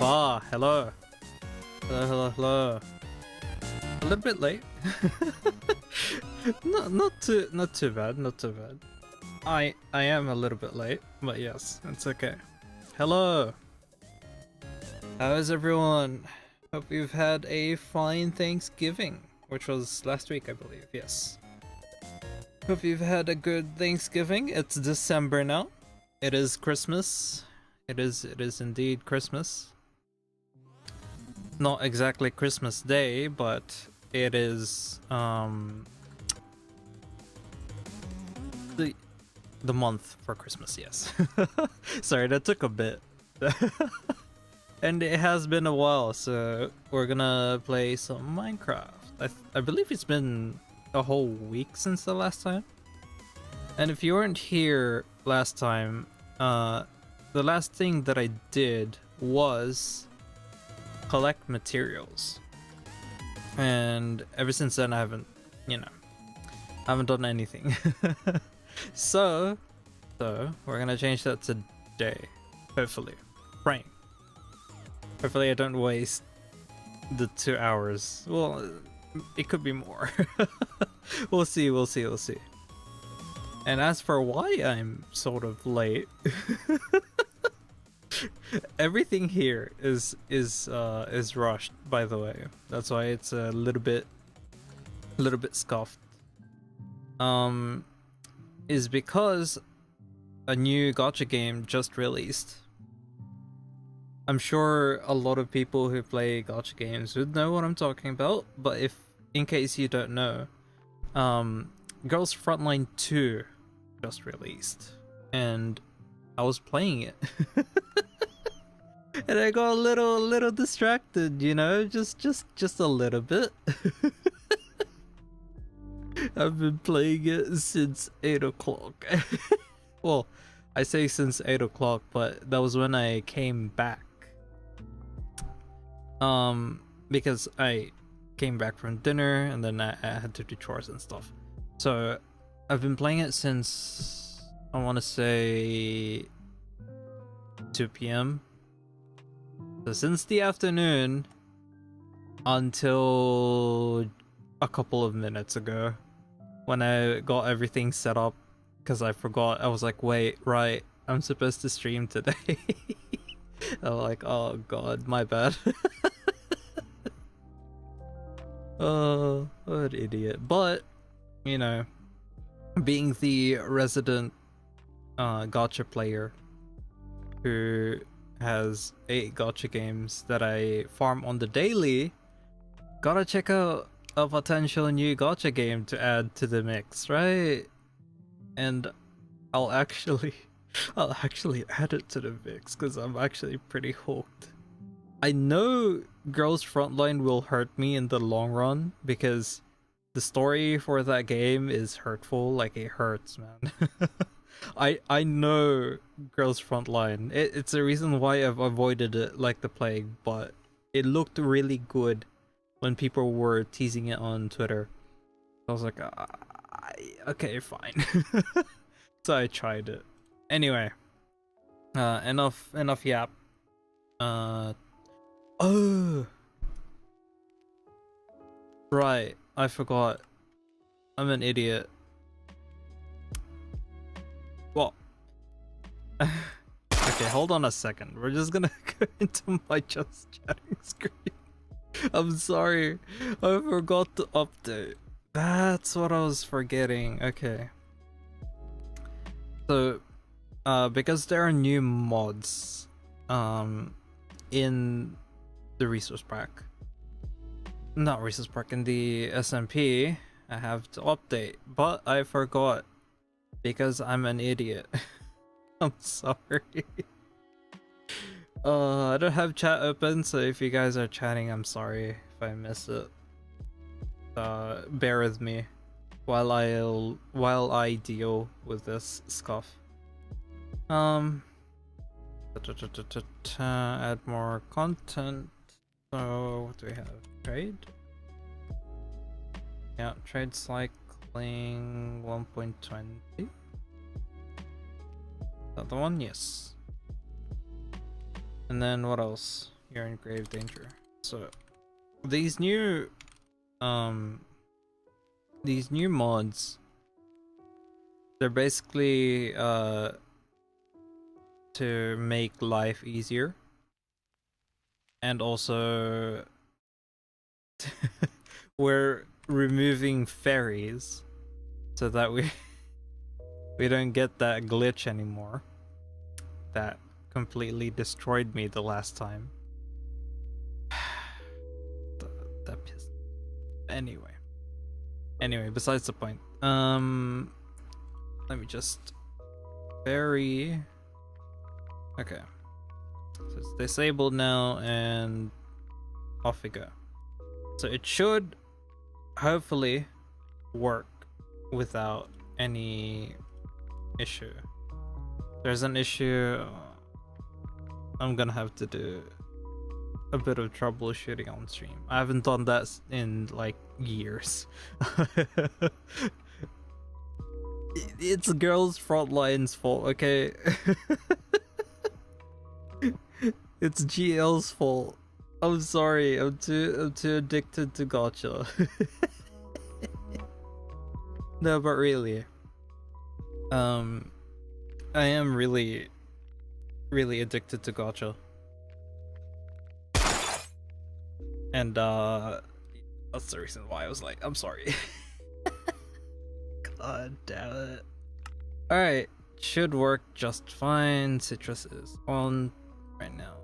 Ah, hello. Hello. A little bit late. Not too bad. I am a little bit late, but yes, it's okay. Hello. How is everyone? Hope you've had a fine Thanksgiving, which was last week, I believe. Yes. Hope you've had a good Thanksgiving. It's December now. It is Christmas. It is indeed Christmas. Not exactly Christmas Day, but it is the month for Christmas, yes. Sorry, that took a bit. And it has been a while, so we're gonna play some Minecraft. I believe it's been a whole week since the last time. And if you weren't here last time, the last thing that I did was collect materials. And ever since then I haven't done anything. So we're gonna change that today. Hopefully. Praying. Hopefully I don't waste the 2 hours. Well, it could be more. We'll see. And as for why I'm sort of late, everything here is rushed, by the way. That's why it's a little bit scuffed. Is because a new gacha game just released. I'm sure a lot of people who play gacha games would know what I'm talking about, but if in case you don't know, Girls Frontline 2 just released, and I was playing it. And I got a little distracted, you know, just a little bit. I've been playing it since 8 o'clock. Well, I say since 8 o'clock, but that was when I came back. Because I came back from dinner and then I had to do chores and stuff. So I've been playing it since, I want to say 2 p.m. So since the afternoon until a couple of minutes ago when I got everything set up, because I forgot. I was like, wait, right, I'm supposed to stream today. I'm like, oh god, my bad. Oh, what an idiot. But, you know, being the resident gacha player who has 8 gacha games that I farm on the daily, gotta check out a potential new gacha game to add to the mix, right? And I'll actually add it to the mix because I'm actually pretty hooked. I know Girls Frontline will hurt me in the long run because the story for that game is hurtful, like it hurts, man. I know Girls Frontline. It's a reason why I've avoided it like the plague, but it looked really good when people were teasing it on Twitter. I was like, okay, fine. So I tried it. Anyway, enough yap. Oh, right, I forgot. I'm an idiot. Well, okay, hold on a second. We're just gonna go into my just chatting screen. I'm sorry, I forgot to update. That's what I was forgetting. Okay. So, because there are new mods, in the resource pack, not resource pack, in the SMP, I have to update, but I forgot because I'm an idiot. I'm sorry. I don't have chat open, so if you guys are chatting, I'm sorry if I miss it. Bear with me while I deal with this scuff. Add more content. So what do we have? Trade? Yeah, trade cycling 1.20. Is that the one? Yes. And then what else? you're in grave danger. So these new mods, they're basically to make life easier, and also we're removing fairies so that we don't get that glitch anymore that completely destroyed me the last time. That pissed. Anyway, besides the point. Let me just fairy. Okay, so it's disabled now, and off we go. So it should hopefully work without any issue. If there's an issue, I'm gonna have to do a bit of troubleshooting on stream. I haven't done that in like years. It's girls frontline's fault, okay? It's GL's fault. I'm sorry, I'm too addicted to gacha. No, but really, I am really addicted to gacha, and that's the reason why I was like, I'm sorry. God damn it. Alright, should work just fine. Citrus is on right now.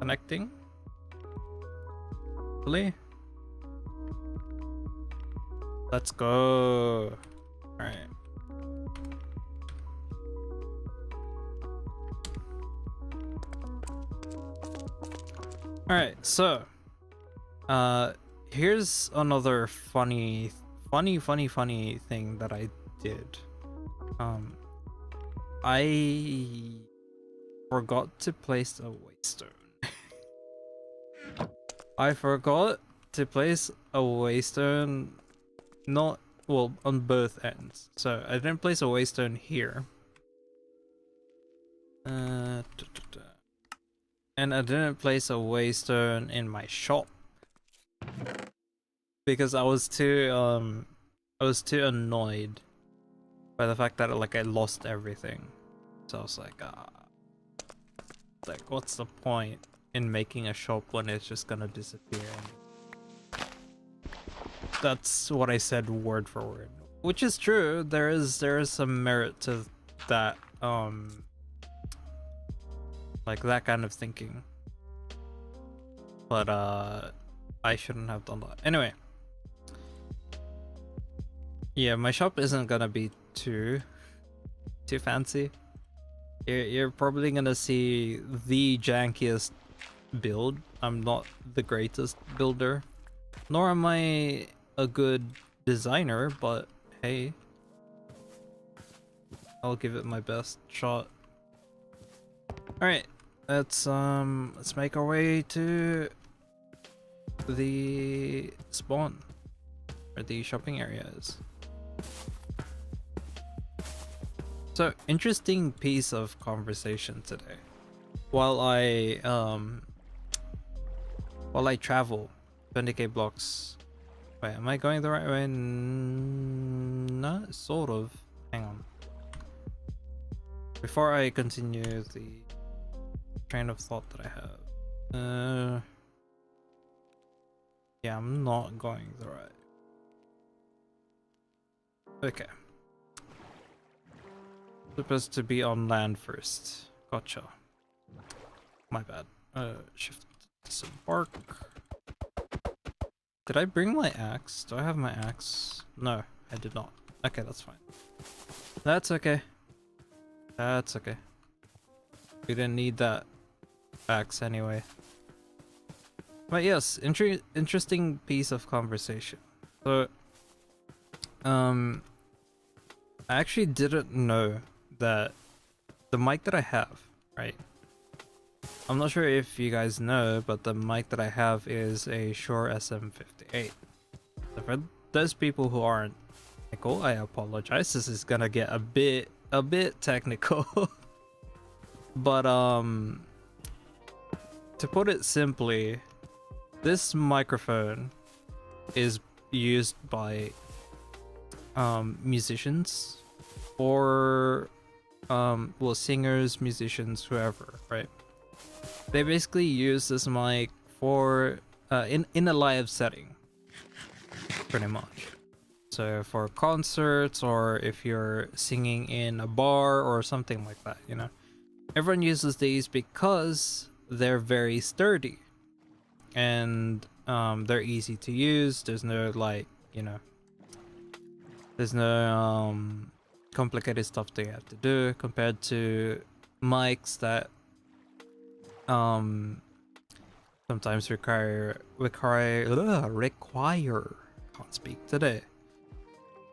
Connecting. Really? Let's go. Alright. Alright, so here's another funny thing that I did. I forgot to place a waystone. I forgot to place a waystone, not well, on both ends. So I didn't place a waystone here. And I didn't place a waystone in my shop because I was too annoyed by the fact that like I lost everything. So I was like, what's the point in making a shop when it's just gonna disappear? That's what I said word for word, which is true. There is some merit to that, like that kind of thinking, but I shouldn't have done that. Anyway, yeah, my shop isn't gonna be too fancy. You're probably gonna see the jankiest build. I'm not the greatest builder, nor am I a good designer, but hey, I'll give it my best shot. Alright, let's make our way to the spawn, where the shopping area is. So, interesting piece of conversation today. While I travel 20k blocks. Wait, am I going the right way? No, sort of. Hang on. Before I continue the train of thought that I have. Yeah, I'm not going the right. Okay. Supposed to be on land first. Gotcha. My bad. Shift some bark. Did I bring my axe? Do I have my axe? No, I did not. Okay, that's fine. That's okay. That's okay. We didn't need that axe anyway. But yes, interesting piece of conversation. So, I actually didn't know that the mic that I have, right? I'm not sure if you guys know, but the mic that I have is a Shure SM58. So for those people who aren't technical, I apologize. This is gonna get a bit technical. But to put it simply, this microphone is used by musicians or well, singers, musicians, whoever, right? They basically use this mic for in a live setting, pretty much. So for concerts, or if you're singing in a bar or something like that, you know, everyone uses these because they're very sturdy and they're easy to use. There's no, like, you know, there's no complicated stuff they have to do compared to mics that sometimes require can't speak today,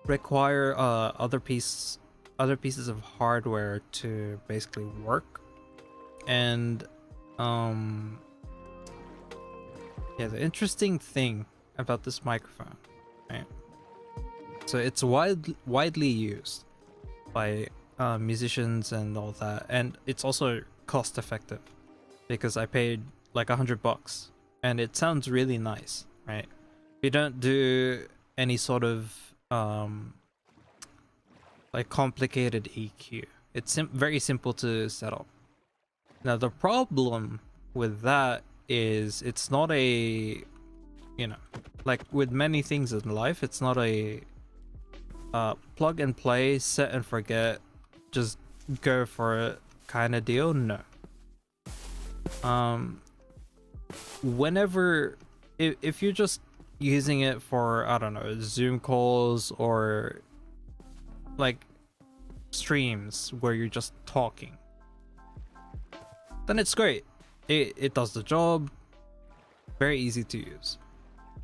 require other pieces of hardware to basically work. And yeah, the interesting thing about this microphone, right? So it's widely used by musicians and all that, and it's also cost effective because I paid like $100 and it sounds really nice, right? You don't do any sort of like complicated EQ. It's very simple to set up. Now the problem with that is it's not a, you know, like with many things in life, it's not a plug and play, set and forget, just go for it kind of deal. No. Whenever, if you're just using it for, I don't know, Zoom calls or like streams where you're just talking, then it's great. It does the job, very easy to use.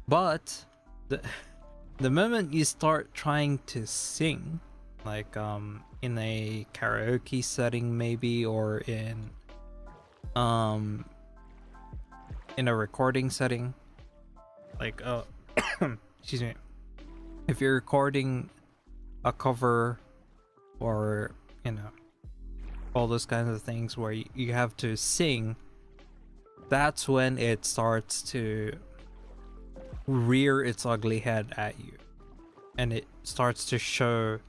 But the moment you start trying to sing, like in a karaoke setting maybe, or in a recording setting, like excuse me, if you're recording a cover, or, you know, all those kinds of things where you have to sing, that's when it starts to rear its ugly head at you, and it starts to show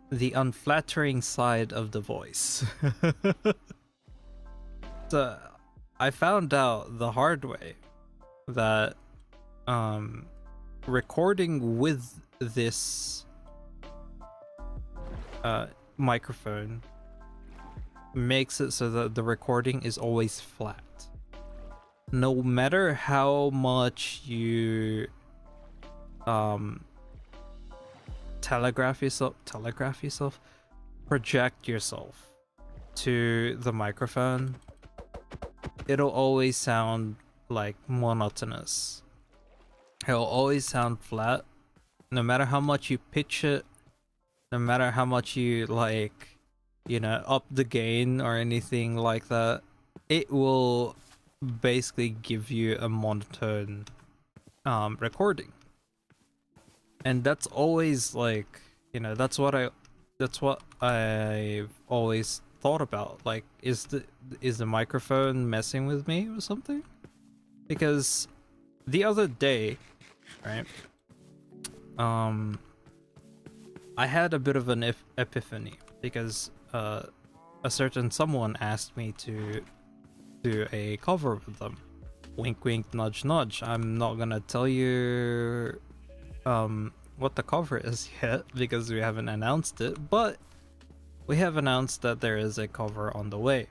the unflattering side of the voice. So I found out the hard way that recording with this microphone makes it so that the recording is always flat. No matter how much you project yourself to the microphone, it'll always sound like monotonous. It'll always sound flat, no matter how much you pitch it, no matter how much you, like, you know, up the gain or anything like that. It will basically give you a monotone recording. And that's always, like, you know, that's what I've always thought about. Like, is the microphone messing with me or something? Because the other day, right, I had a bit of an epiphany, because a certain someone asked me to do a cover with them. Wink wink, nudge nudge. I'm not gonna tell you what the cover is yet, because we haven't announced it, but we have announced that there is a cover on the way.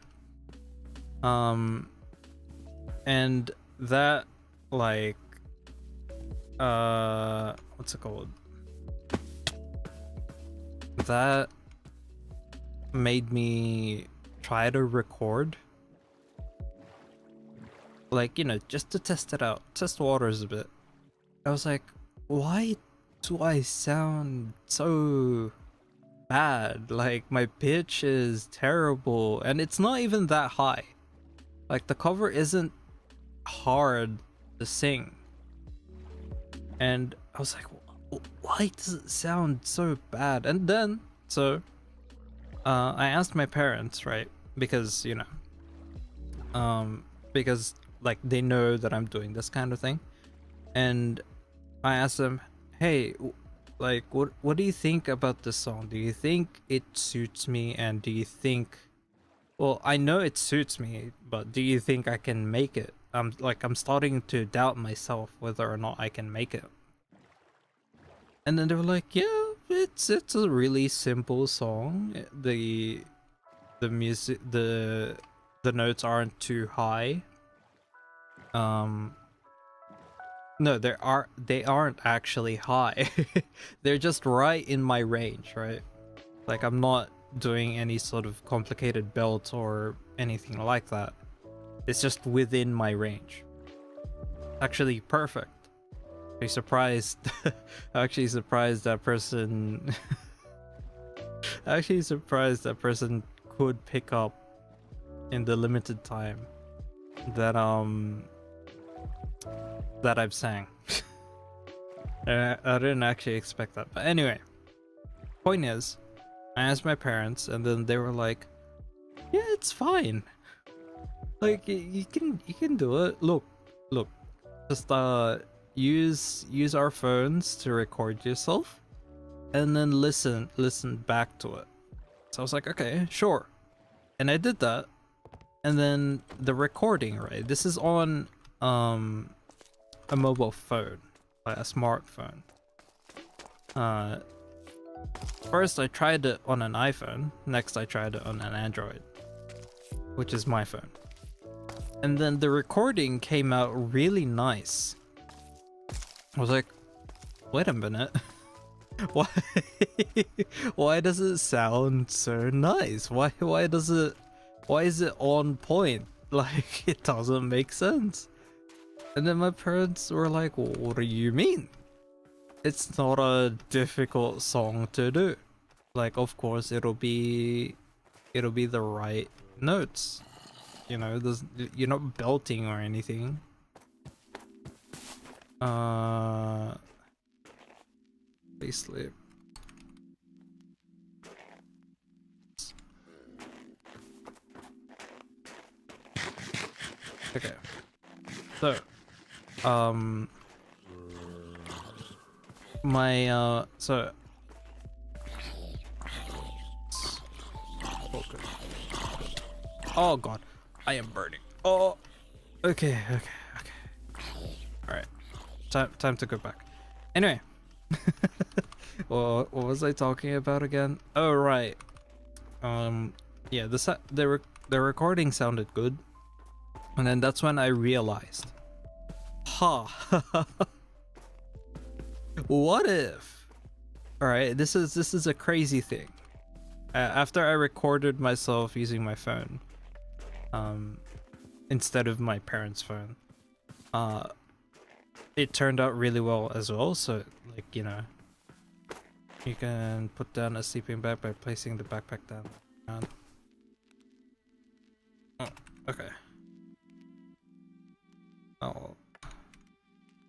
And that, like, what's it called? That made me try to record, like, you know, just to test it out, test the waters a bit. I was like, why do I sound so bad? Like, my pitch is terrible, and it's not even that high. Like, the cover isn't hard to sing, and I was like, why does it sound so bad? And then, so I asked my parents, right, because, you know, because like they know that I'm doing this kind of thing, and I asked them, hey, like what do you think about this song? Do you think it suits me? And do you think, well, I know it suits me, but do you think I can make it? I'm starting to doubt myself whether or not I can make it. And then they were like, yeah, it's a really simple song. The music, the notes aren't too high. No, they aren't actually high. They're just right in my range, right? Like, I'm not doing any sort of complicated belt or anything like that. It's just within my range. Actually perfect. I'm surprised. Actually surprised that person actually surprised that person could pick up in the limited time that I've sang. I didn't actually expect that. But anyway, point is, I asked my parents, and then they were like, "Yeah, it's fine. Like you can do it. Look, just use our phones to record yourself, and then listen back to it." So I was like, "Okay, sure," and I did that. And then the recording, right? This is on a mobile phone, like a smartphone. First I tried it on an iPhone, next I tried it on an Android, which is my phone. And then the recording came out really nice. I was like, wait a minute. Why does it sound so nice? Why is it on point? Like, it doesn't make sense. And then my parents were like, well, what do you mean? It's not a difficult song to do. Like, of course it'll be the right notes. You know, you're not belting or anything. Please sleep. Okay. So, so oh god, I am burning. Oh, okay. All right, time to go back. Anyway, well, what was I talking about again? Oh right, yeah, the recording sounded good, and then that's when I realized, what if? All right, this is a crazy thing. After I recorded myself using my phone, instead of my parents' phone, it turned out really well as well. So, like, you know, you can put down a sleeping bag by placing the backpack down. Oh, okay. I'll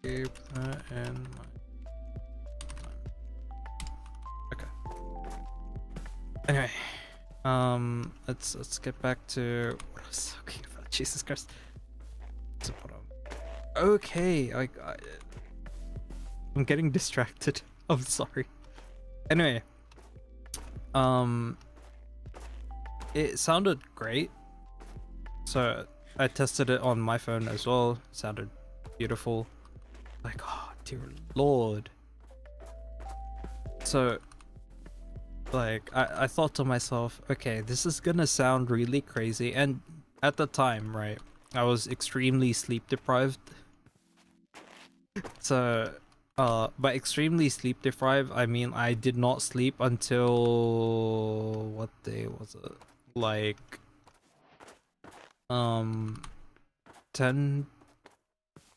keep that in mind. Okay. Anyway, let's get back to what I was talking about. Jesus Christ. Okay, I'm getting distracted. I'm sorry. Anyway, it sounded great. So I tested it on my phone as well. It sounded beautiful. Like, oh dear lord. So, like, I thought to myself, okay, this is gonna sound really crazy. And at the time, right, I was extremely sleep deprived. So, by extremely sleep deprived, I mean I did not sleep until, what day was it? Like, 10.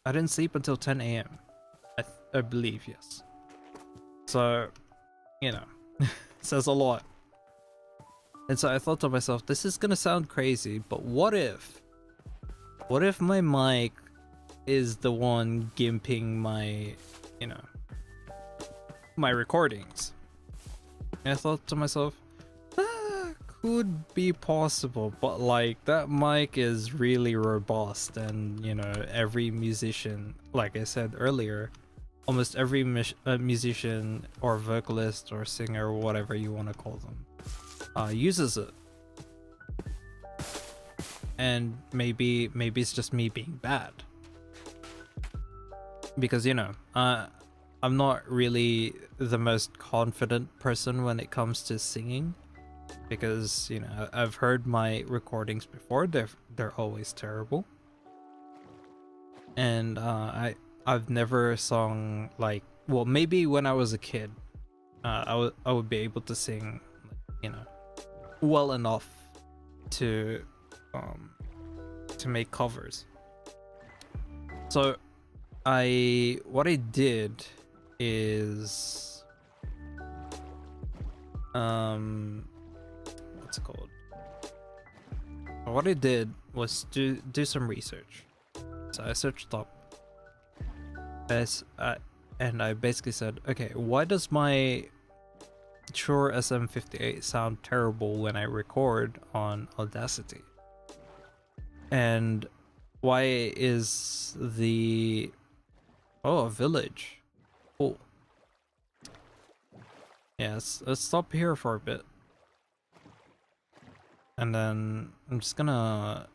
I didn't sleep until 10 a.m. I believe, yes. So, you know, says a lot. And so I thought to myself, this is gonna sound crazy, but what if my mic is the one gimping my, you know, my recordings? And I thought to myself, could be possible, but like that mic is really robust, and you know, every musician, like I said earlier, almost every musician or vocalist or singer or whatever you want to call them uses it. And maybe it's just me being bad, because you know, I'm not really the most confident person when it comes to singing, because you know, I've heard my recordings before. They're always terrible, and I've never sung like, well, maybe when I was a kid, I would be able to sing, you know, well enough to make covers. So what I did is what's it called? What I did was do some research. So I searched up this, and I basically said, okay, why does my Shure SM58 sound terrible when I record on Audacity? And why is the... Oh, a village. Cool. Yes, let's stop here for a bit. And then I'm just gonna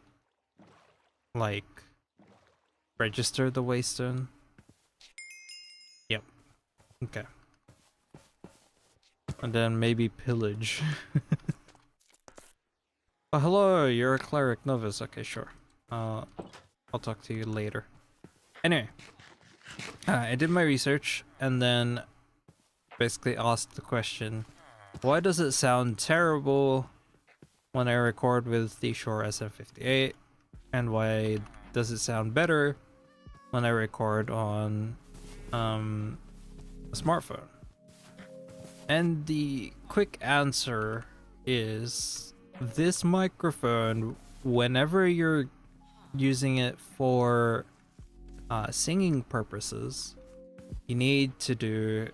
like register the waystone. Yep. Okay. And then maybe pillage. Oh, hello, you're a cleric novice. Okay, sure. I'll talk to you later. Anyway, I did my research and then basically asked the question, why does it sound terrible when I record with the Shure SM58, and why does it sound better when I record on a smartphone? And the quick answer is, this microphone, whenever you're using it for singing purposes, you need to do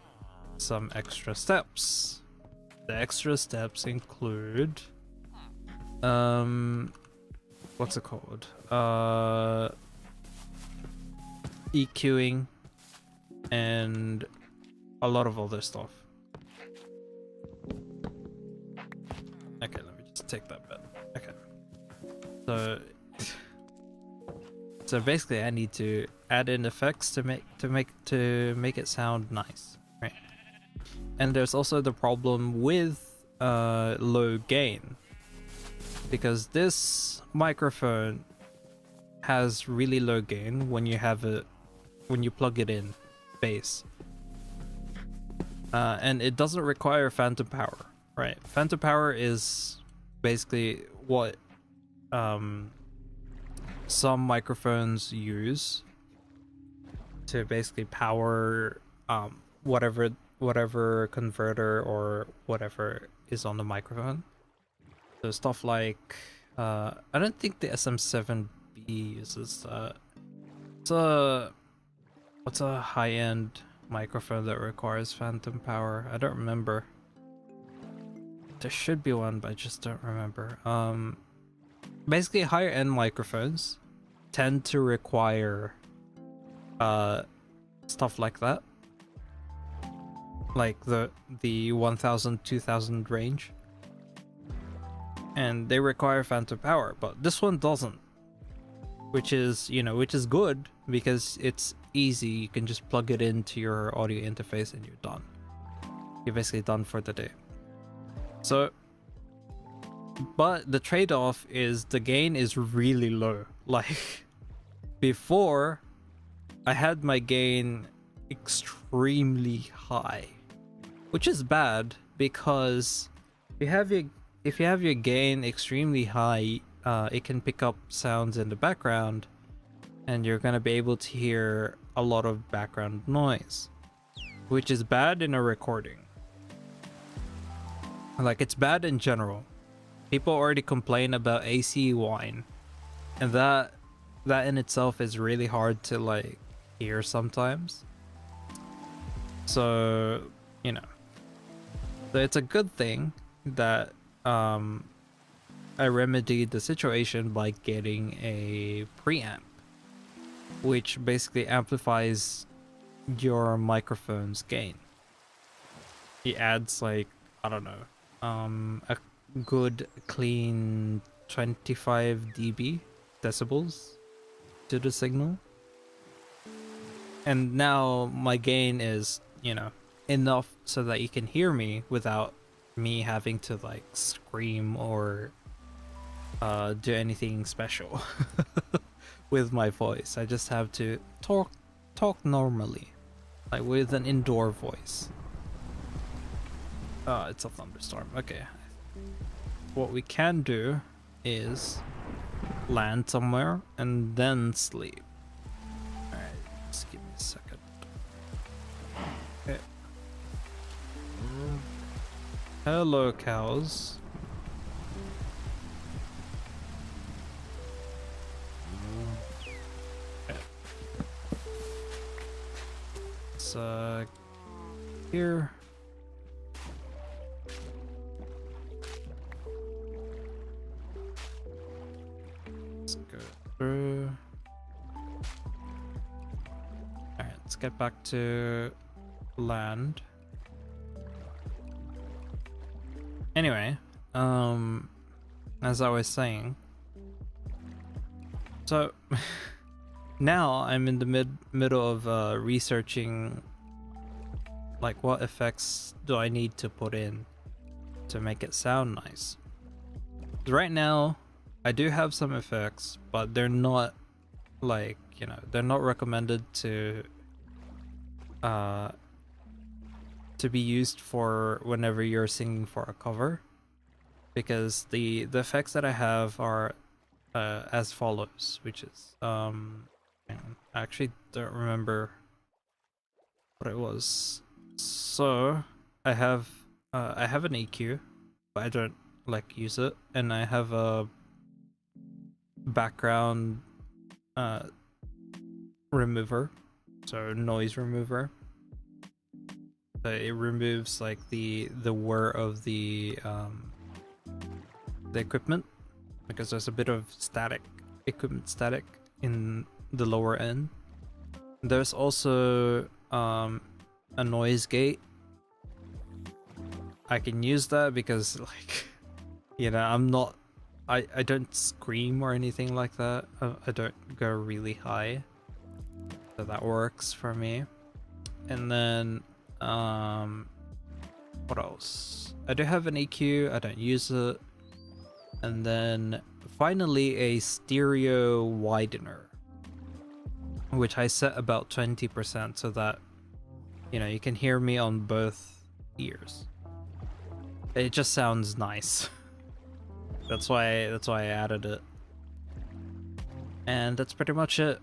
some extra steps. The extra steps include what's it called? EQing and a lot of other stuff. Okay, let me just take that bit. Okay. So basically I need to add in effects to make it sound nice, right? And there's also the problem with low gain, because this microphone has really low gain when you plug it in bass, and it doesn't require phantom power, right? Phantom power is basically what some microphones use to basically power whatever converter or whatever is on the microphone. So stuff like I don't think the SM7B uses that. What's a high-end microphone that requires phantom power? I don't remember. There should be one, but I just don't remember. Basically higher end microphones tend to require stuff like that, like the 1000 2000 range, and they require phantom power, but this one doesn't, which is good because it's easy. You can just plug it into your audio interface and you're done. You're basically done for the day. So, but the trade-off is the gain is really low. Like, before, I had my gain extremely high, which is bad, because if you have your gain extremely high, it can pick up sounds in the background, and you're gonna be able to hear a lot of background noise, which is bad in a recording. Like, it's bad in general. People already complain about AC whine, and that in itself is really hard to like hear sometimes. So, so it's a good thing that I remedied the situation by getting a preamp, which basically amplifies your microphone's gain. It adds like, I don't know, a good clean 25 dB decibels to the signal. And now my gain is, you know, enough so that you can hear me without me having to like scream or do anything special with my voice. I just have to talk normally, like with an indoor voice. It's a thunderstorm. Okay. What we can do is land somewhere and then sleep. Alright, just give me a second. Okay. Hello, cows. Okay. It's here. Let's go through. Alright, let's get back to land. Anyway, as I was saying, so now I'm in the middle of researching like what effects do I need to put in to make it sound nice. Right now I do have some effects, but they're not like, you know, they're not recommended to be used for whenever you're singing for a cover, because the effects that I have are as follows, which is I actually don't remember what it was. So I have an EQ, but I don't like use it, and I have a background remover, so noise remover. It removes like the whir of the equipment, because there's a bit of equipment static in the lower end. There's also a noise gate. I can use that because, like, you know, I don't scream or anything like that. I don't go really high, so that works for me. And then what else? I do have an EQ, I don't use it. And then finally a stereo widener, which I set about 20% so that, you know, you can hear me on both ears. It just sounds nice. That's why I added it. And that's pretty much it.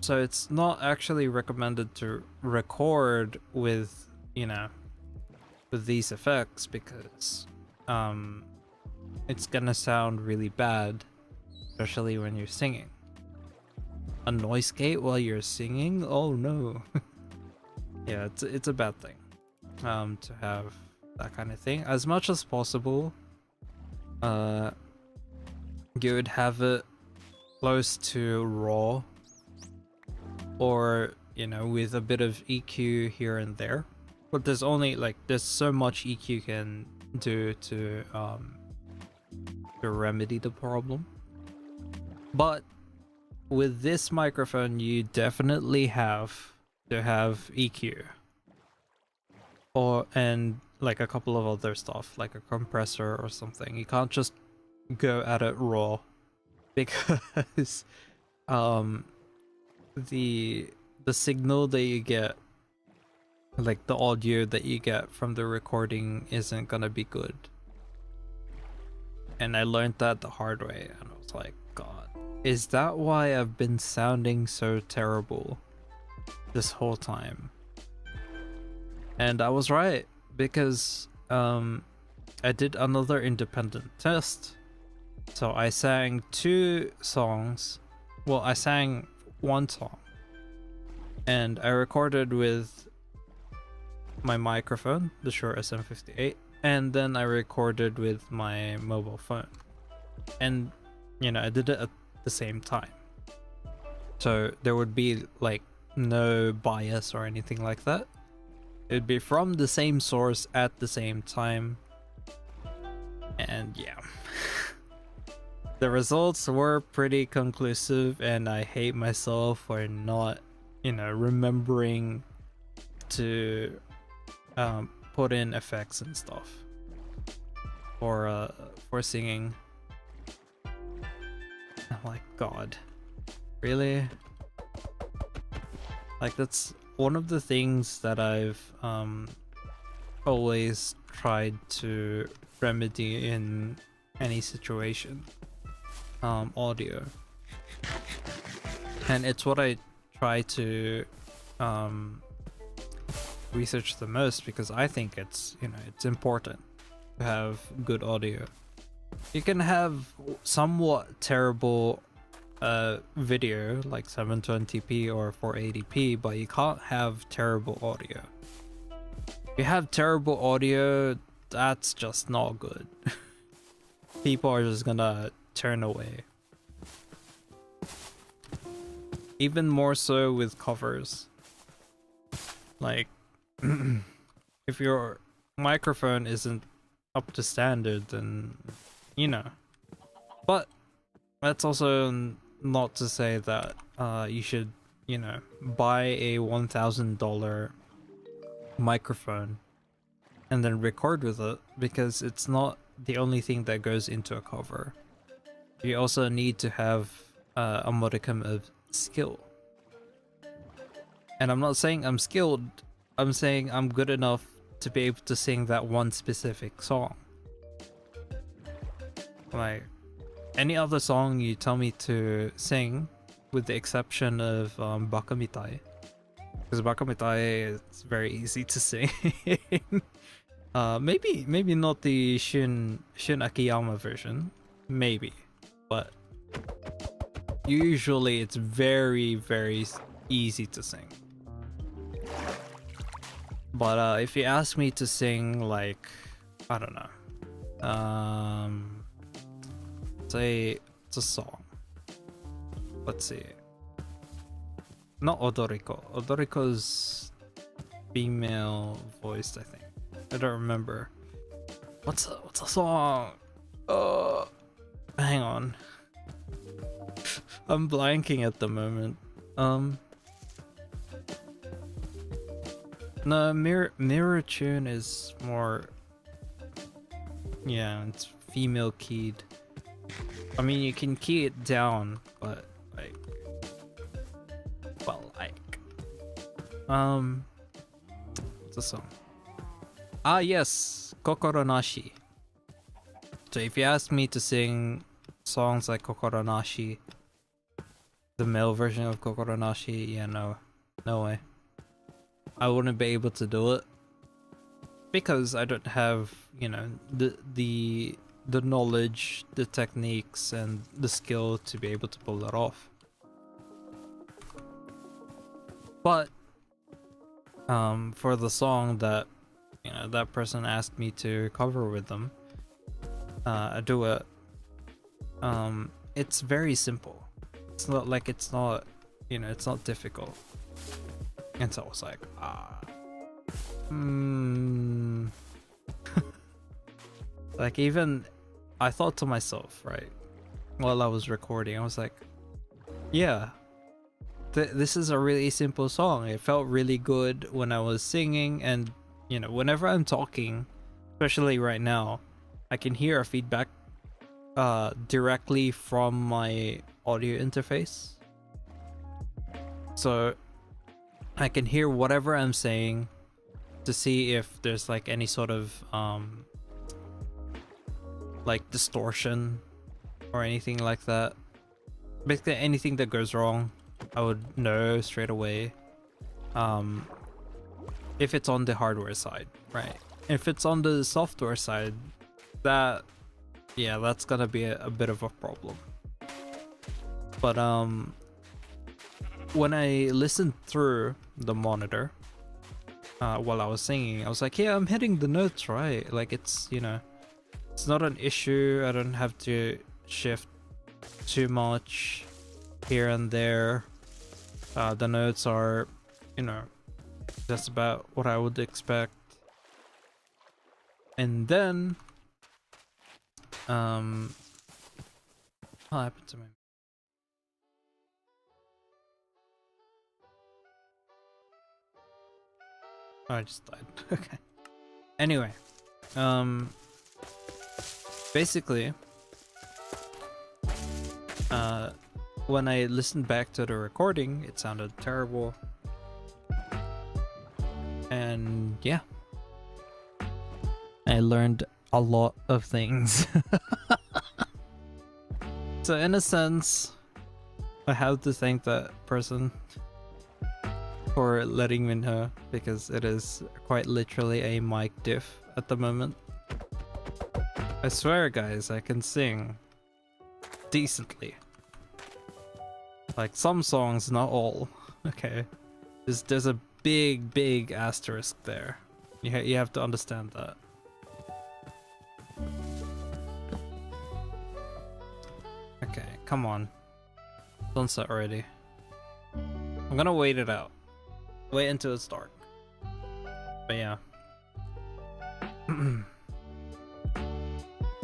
So it's not actually recommended to record with, you know, with these effects, because it's gonna sound really bad, especially when you're singing. A noise gate while you're singing? Oh no. Yeah, it's a bad thing to have that kind of thing. As much as possible, you would have it close to raw, or, you know, with a bit of EQ here and there. But there's only like, there's so much EQ can do to remedy the problem. But with this microphone, you definitely have to have EQ, and like a couple of other stuff, like a compressor or something. You can't just go at it raw, because the signal that you get, like the audio that you get from the recording, isn't gonna be good. And I learned that the hard way, and I was like, God, is that why I've been sounding so terrible this whole time? And I was right, because I did another independent test. So I sang 2 songs. Well, I sang 1 song, and I recorded with my microphone, the Shure SM58, and then I recorded with my mobile phone. and you know, I did it at the same time, so there would be like no bias or anything like that. It'd be from the same source at the same time, and yeah. The results were pretty conclusive, and I hate myself for not, you know, remembering to put in effects and stuff for singing. Oh my god, really? Like, that's one of the things that I've always tried to remedy in any situation. Audio, and it's what I try to research the most, because I think it's, you know, it's important to have good audio. You can have somewhat terrible video like 720p or 480p, but you can't have terrible audio. If you have terrible audio, that's just not good. People are just gonna turn away. Even more so with covers. Like, if your microphone isn't up to standard, then, you know. But that's also not to say that you should, you know, buy a $1,000 microphone and then record with it, because it's not the only thing that goes into a cover. You also need to have a modicum of skill. And I'm not saying I'm skilled, I'm saying I'm good enough to be able to sing that one specific song. Like, any other song you tell me to sing, with the exception of Bakamitai. Because Bakamitai is very easy to sing. Maybe not the Shun Akiyama version. Maybe. But usually it's very, very easy to sing. But if you ask me to sing, like, I don't know, say it's a song. Let's see. Not Odoriko. Odoriko's female voiced, I think. I don't remember. What's a song? Hang on. I'm blanking at the moment. No, Mirror Tune is more, yeah, it's female keyed. I mean, you can key it down, but like, well, like, what's the song? Ah, yes, Kokoro Nashi. So if you ask me to sing songs like Kokoro Nashi, the male version of Kokoro Nashi, yeah, no way. I wouldn't be able to do it, because I don't have, you know, the knowledge, the techniques, and the skill to be able to pull that off. But for the song that, you know, that person asked me to cover with them, I do it. It's very simple. It's not like, it's not, you know, it's not difficult. And so I was like, like, even I thought to myself, right, while I was recording, I was like, yeah, this is a really simple song. It felt really good when I was singing, and, you know, whenever I'm talking, especially right now, I can hear a feedback directly from my audio interface. So I can hear whatever I'm saying to see if there's like any sort of like distortion or anything like that. Basically anything that goes wrong, I would know straight away. If it's on the hardware side, right? If it's on the software side, that, yeah, that's gonna be a bit of a problem. But when I listened through the monitor while I was singing, I was like, yeah, I'm hitting the notes right. Like, it's, you know, it's not an issue. I don't have to shift too much here and there. The notes are, you know, just about what I would expect. And then what happened to me? Oh, I just died. Okay. Anyway, basically, when I listened back to the recording, it sounded terrible. And yeah, I learned a lot of things. So in a sense, I have to thank that person for letting me know, because it is quite literally a mic diff at the moment. I swear guys, I can sing decently. Like some songs, not all. Okay, there's a big asterisk there. You have to understand that. Okay, come on. Sunset already. I'm gonna wait it out. Wait until it's dark. But yeah.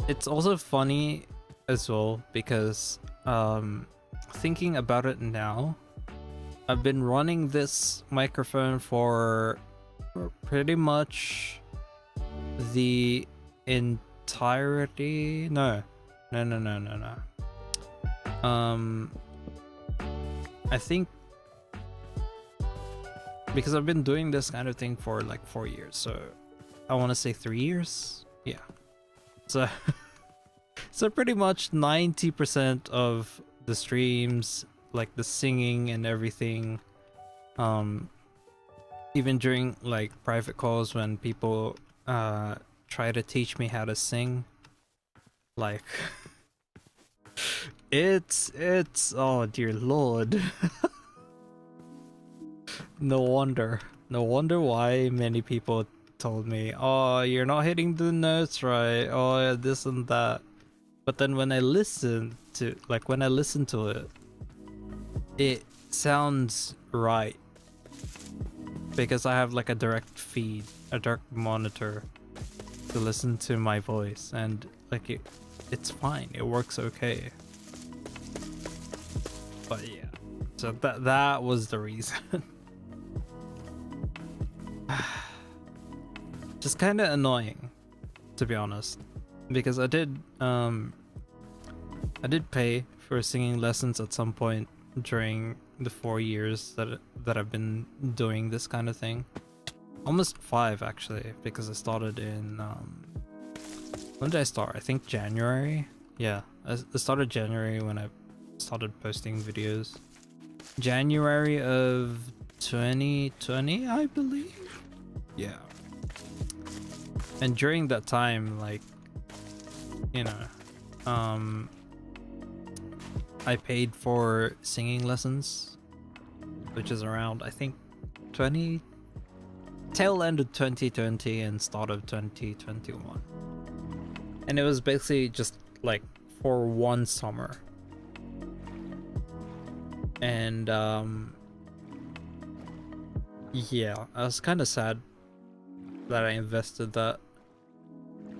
It's also funny as well because thinking about it now, I've been running this microphone for pretty much the entirety. No. I think because I've been doing this kind of thing for like 4 years, so I want to say 3 years. Yeah. So so pretty much 90% of the streams, like the singing and everything, even during like private calls when people try to teach me how to sing, like it's oh dear lord. No wonder why many people told me, oh, you're not hitting the notes right, oh yeah, this and that. But then when I listen to it, it sounds right, because I have like a direct feed, a direct monitor to listen to my voice, and like it's fine, it works okay. But yeah, so that was the reason. Just kind of annoying, to be honest, because I did pay for singing lessons at some point during the 4 years that I've been doing this kind of thing. Almost 5 actually, because I started in when did I start? I think January. Yeah, I started January when I started posting videos. January of 2020, I believe. Yeah. And during that time, like, you know, I paid for singing lessons, which is around, I think, tail end of 2020 and start of 2021. And it was basically just like for one summer. And yeah, I was kind of sad that I invested that.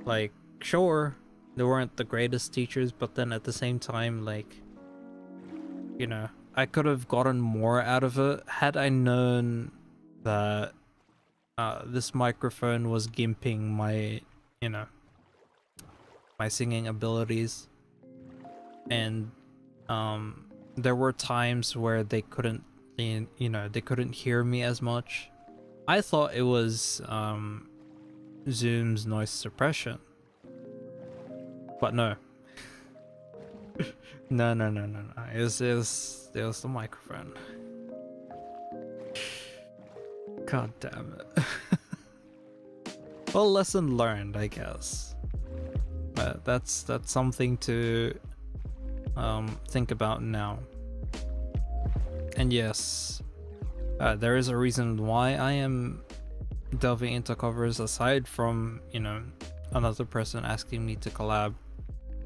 Like, sure, they weren't the greatest teachers, but then at the same time, like, you know, I could have gotten more out of it had I known that this microphone was gimping my, you know, my singing abilities. And there were times where they couldn't, you know, they couldn't hear me as much. I thought it was Zoom's noise suppression, but no. No. It was the microphone. God damn it. Well, lesson learned, I guess. But that's something to think about now. And yes, there is a reason why I am delving into covers, aside from, you know, another person asking me to collab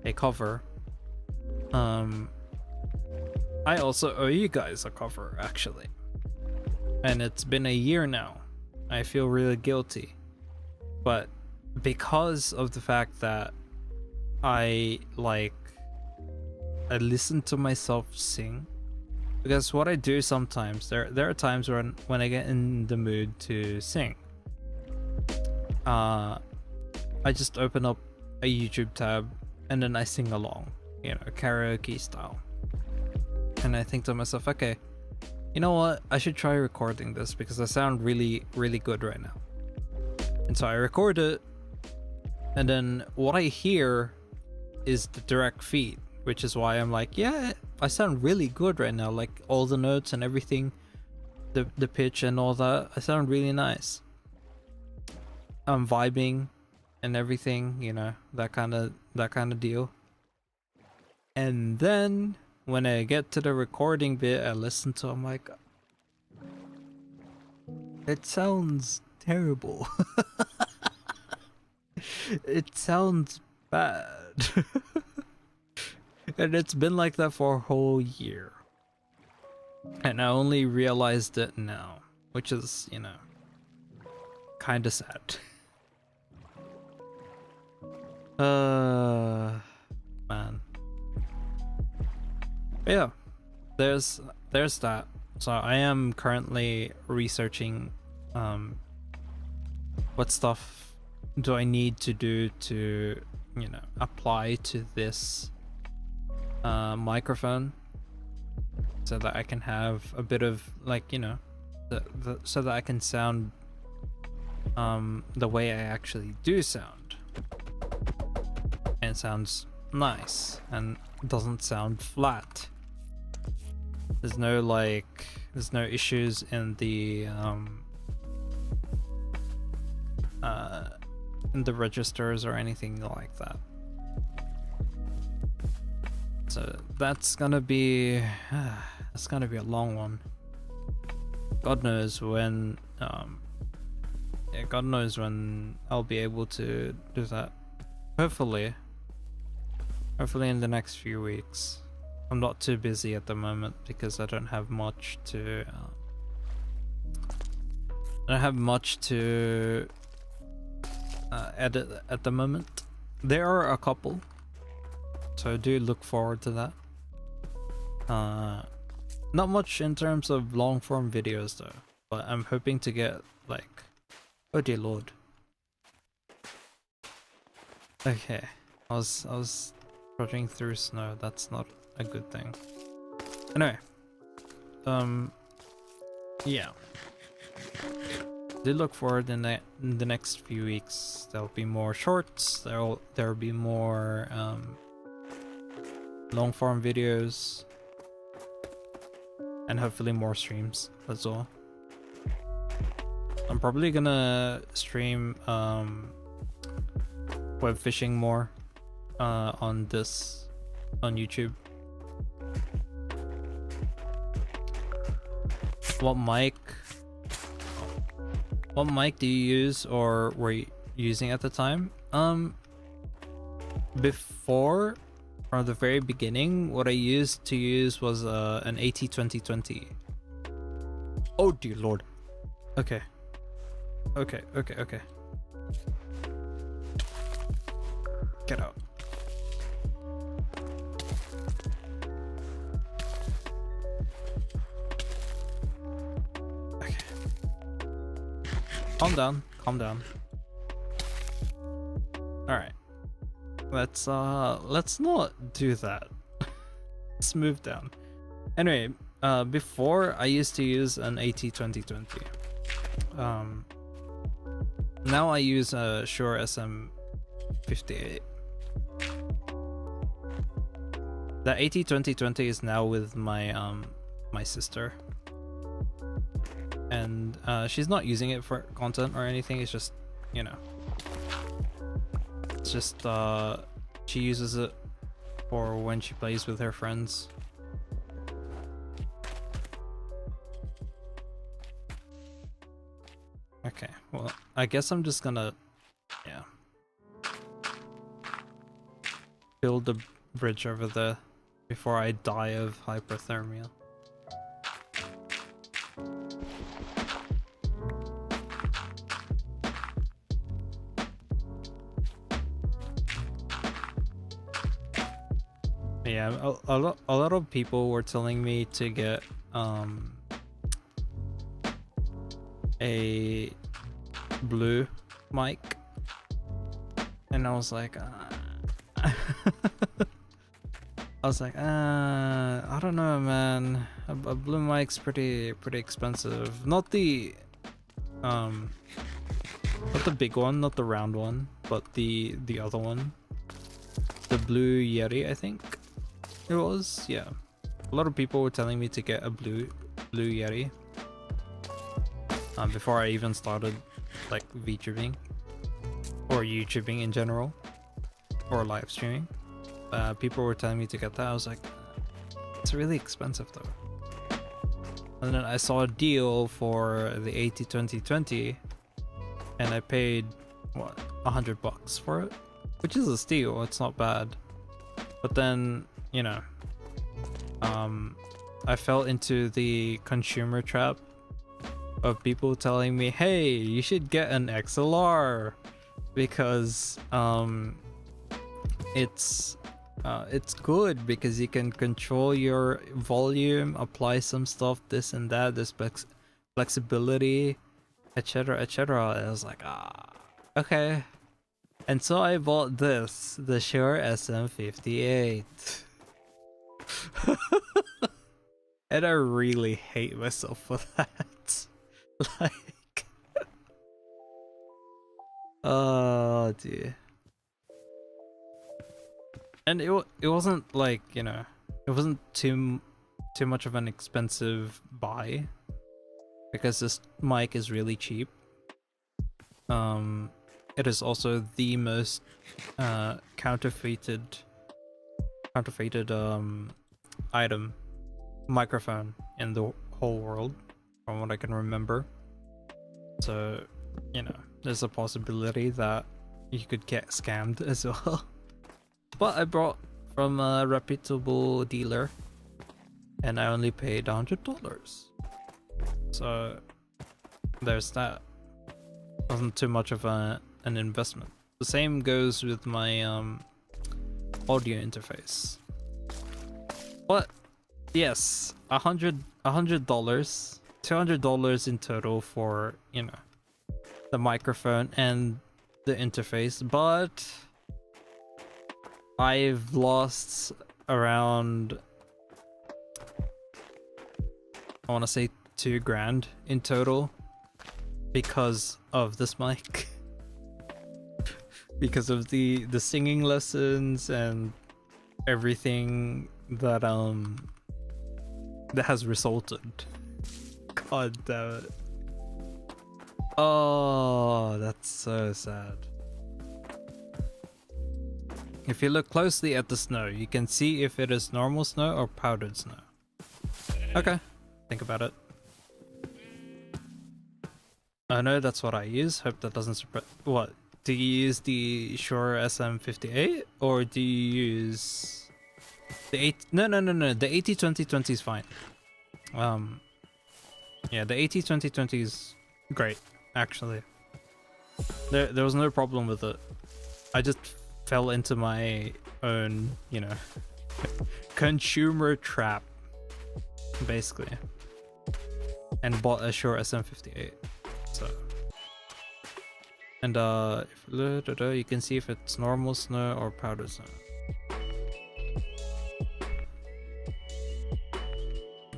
a cover. I also owe you guys a cover, actually. And it's been a year now. I feel really guilty. But because of the fact that I listen to myself sing, because what I do sometimes, there are times when I get in the mood to sing, I just open up a YouTube tab and then I sing along, you know, karaoke style. And I think to myself, okay, you know what, I should try recording this because I sound really, really good right now. And so I record it, and then what I hear is the direct feed, which is why I'm like, yeah, I sound really good right now, like all the notes and everything, the pitch and all that, I sound really nice. I'm vibing and everything, you know, that kind of deal. And then when I get to the recording bit, I listen to it, I'm like, it sounds terrible. It sounds bad. And it's been like that for a whole year. And I only realized it now, which is, you know, kind of sad. Man. But yeah, there's that. So I am currently researching what stuff do I need to do to, you know, apply to this microphone, so that I can have a bit of, like, you know, so that I can sound the way I actually do sound, and it sounds nice and doesn't sound flat. There's no issues in the registers or anything like that. So that's gonna be a long one. God knows when God knows when I'll be able to do that. Hopefully in the next few weeks. I'm not too busy at the moment because I don't have much to edit at the moment. There are a couple, so I do look forward to that. Not much in terms of long form videos though, but I'm hoping to get, like, oh dear lord. Okay, I was trudging through snow. That's not a good thing. Anyway, yeah. Do look forward in the next few weeks. There'll be more shorts. There'll be more long form videos, and hopefully more streams. That's all. I'm probably gonna stream web fishing more on YouTube. What mic do you use or were you using at the time? Before, from the very beginning, what I used to use was an AT2020. Oh dear lord. Okay. Get out. Okay. Calm down. Alright. Let's not do that. Let's move down. Anyway, before I used to use an AT2020. Now I use a Shure SM58. The AT2020 is now with my my sister, and she's not using it for content or anything. It's just, you know, it's just she uses it for when she plays with her friends. Okay, well, I guess I'm just gonna, yeah, build a bridge over there before I die of hypothermia. Yeah, a lot of people were telling me to get a blue mic, and I was like I don't know, man. A blue mic's pretty expensive. Not the big one, not the round one, but the other one, the Blue Yeti, I think it was. Yeah, a lot of people were telling me to get a blue Yeti before I even started like VTubing or YouTubing in general or live streaming. People were telling me to get that. I was like, it's really expensive though. And then I saw a deal for the AT2020 and I paid what, $100 for it, which is a steal. It's not bad. But then, you know, I fell into the consumer trap of people telling me, hey, you should get an XLR because it's good because you can control your volume, apply some stuff, this and that, this flexibility, etc, etc. I was like, okay. And so I bought this, the Shure SM58. And I really hate myself for that. Like, oh dear. And it wasn't like, you know, it wasn't too much of an expensive buy because this mic is really cheap. It is also the most counterfeited microphone in the whole world, from what I can remember. So, you know, there's a possibility that you could get scammed as well. But I bought from a reputable dealer, and I only paid $100. So there's that. Wasn't too much of an investment. The same goes with my audio interface. But yes, $100, $200 in total for, you know, the microphone and the interface, but I've lost around, I want to say $2,000 in total because of this mic. Because of the singing lessons and everything that that has resulted. God damn it. Oh, that's so sad. If you look closely at the snow, you can see if it is normal snow or powdered snow. Okay, think about it. I know that's what I use. Hope that doesn't surprise. What? Do you use the Shure SM58 or do you use the No. The AT2020 is fine. Yeah, the AT2020 is great, actually. There was no problem with it. I just fell into my own, you know, consumer trap, basically, and bought a Shure SM58. So, and if you can see if it's normal snow or powdered snow.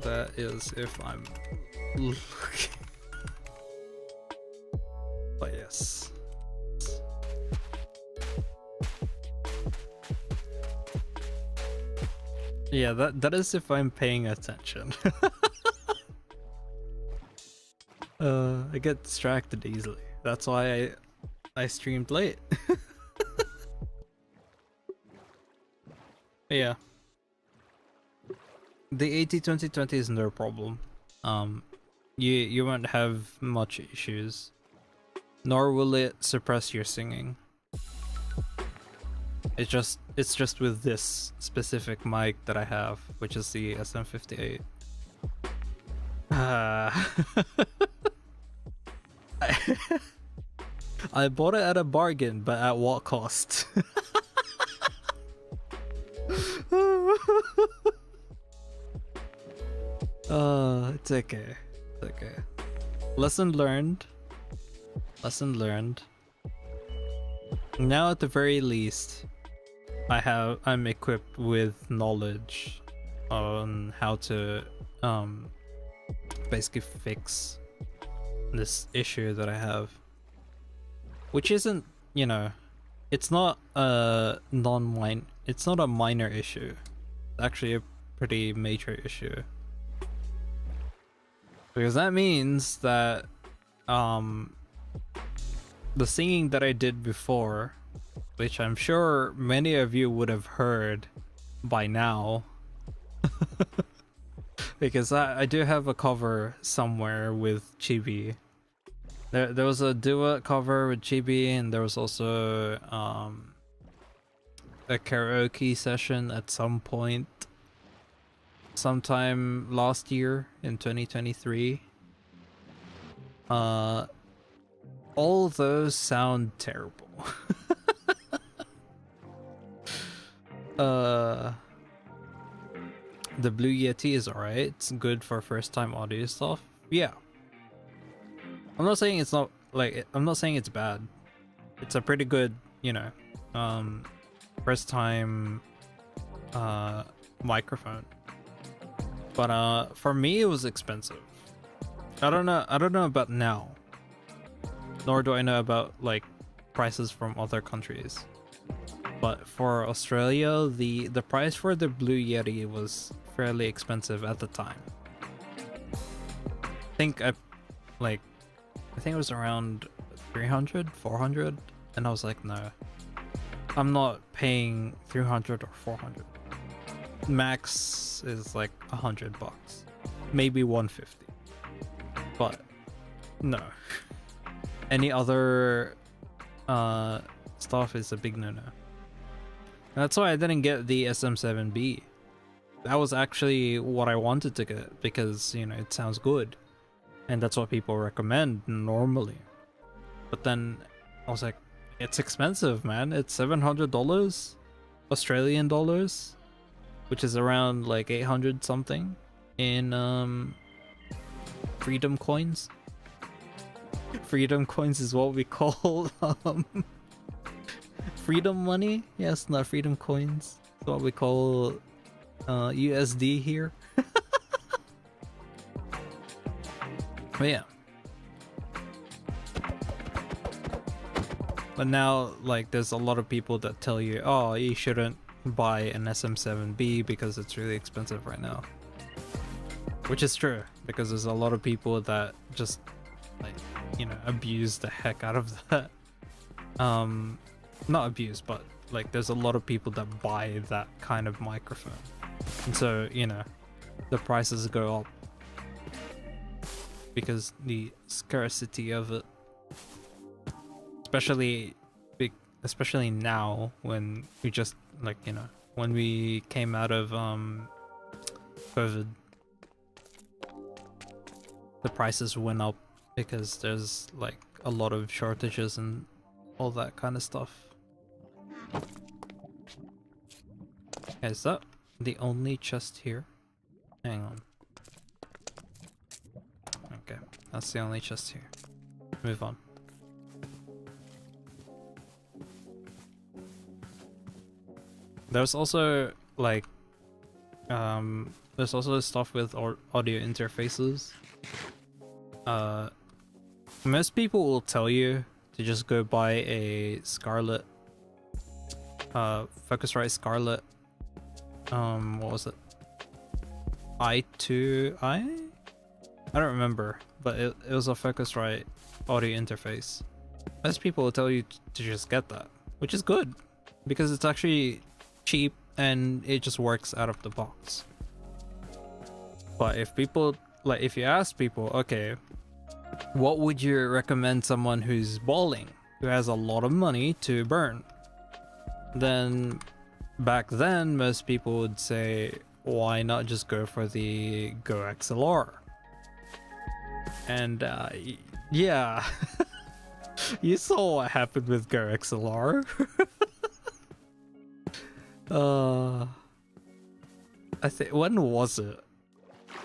That is if I'm looking. But yes. Yeah, that is if I'm paying attention. I get distracted easily. That's why I streamed late. Yeah. The AT2020 is no problem. You won't have much issues, nor will it suppress your singing. It's just with this specific mic that I have, which is the SM58. I bought it at a bargain, but at what cost? It's okay. It's okay. Lesson learned. Lesson learned. Now at the very least, I'm equipped with knowledge on how to basically fix this issue that I have. Which isn't, you know, it's not a it's not a minor issue. It's actually a pretty major issue. Because that means that the singing that I did before, which I'm sure many of you would have heard by now, because I do have a cover somewhere with Chibi. There was a duet cover with Chibi, and there was also a karaoke session at some point, sometime last year in 2023. All those sound terrible. The Blue Yeti is alright. It's good for first time audio stuff. Yeah. I'm not saying it's not, like, I'm not saying it's bad. It's a pretty good, you know, first time microphone. But for me it was expensive. I don't know about now. Nor do I know about like prices from other countries. But for Australia, the price for the Blue Yeti was fairly expensive at the time. I think it was around 300, 400, and I was like, no, I'm not paying 300 or 400. Max is like $100, maybe 150. But no, any other stuff is a big no-no. That's why I didn't get the SM7B. That was actually what I wanted to get because, you know, it sounds good. And that's what people recommend normally. But then I was like, it's expensive, man. It's $700 Australian dollars, which is around like 800 something in freedom coins. Freedom coins is what we call freedom money. Yes, not freedom coins. It's what we call USD here. But yeah. But now, like, there's a lot of people that tell you, oh, you shouldn't buy an SM7B because it's really expensive right now. Which is true, because there's a lot of people that just, like, you know, abuse the heck out of that. Not abuse, but, like, there's a lot of people that buy that kind of microphone. And so, you know, the prices go up. Because the scarcity of it, especially now when we just, like, you know, when we came out of COVID, the prices went up because there's like a lot of shortages and all that kind of stuff. Okay, is that the only chest here? Hang on. Okay, that's the only chest here. Move on. There's also like there's also stuff with audio interfaces. Most people will tell you to just go buy a Scarlett Focusrite Scarlett, what was it, i2i? I don't remember, but it was a Focusrite audio interface. Most people will tell you to just get that, which is good because it's actually cheap and it just works out of the box. But if people, like, if you ask people, okay, what would you recommend someone who's balling, who has a lot of money to burn? then back then most people would say, why not just go for the Go XLR? And yeah, you saw what happened with Go XLR. I think, when was it?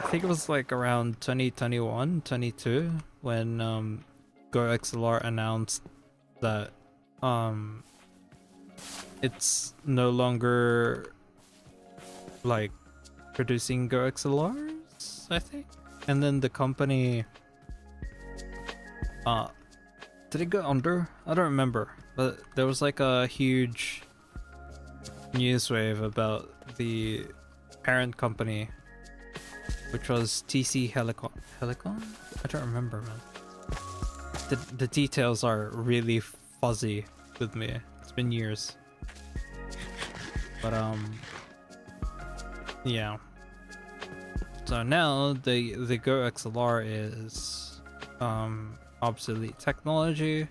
I think it was like around 2021, 22 when Go XLR announced that it's no longer like producing Go XLRs, I think. And then the company did it go under? I don't remember, but there was like a huge news wave about the parent company, which was TC Helicon. Helicon? I don't remember, man. The details are really fuzzy with me. It's been years. But yeah. So now the Go XLR is obsolete technology,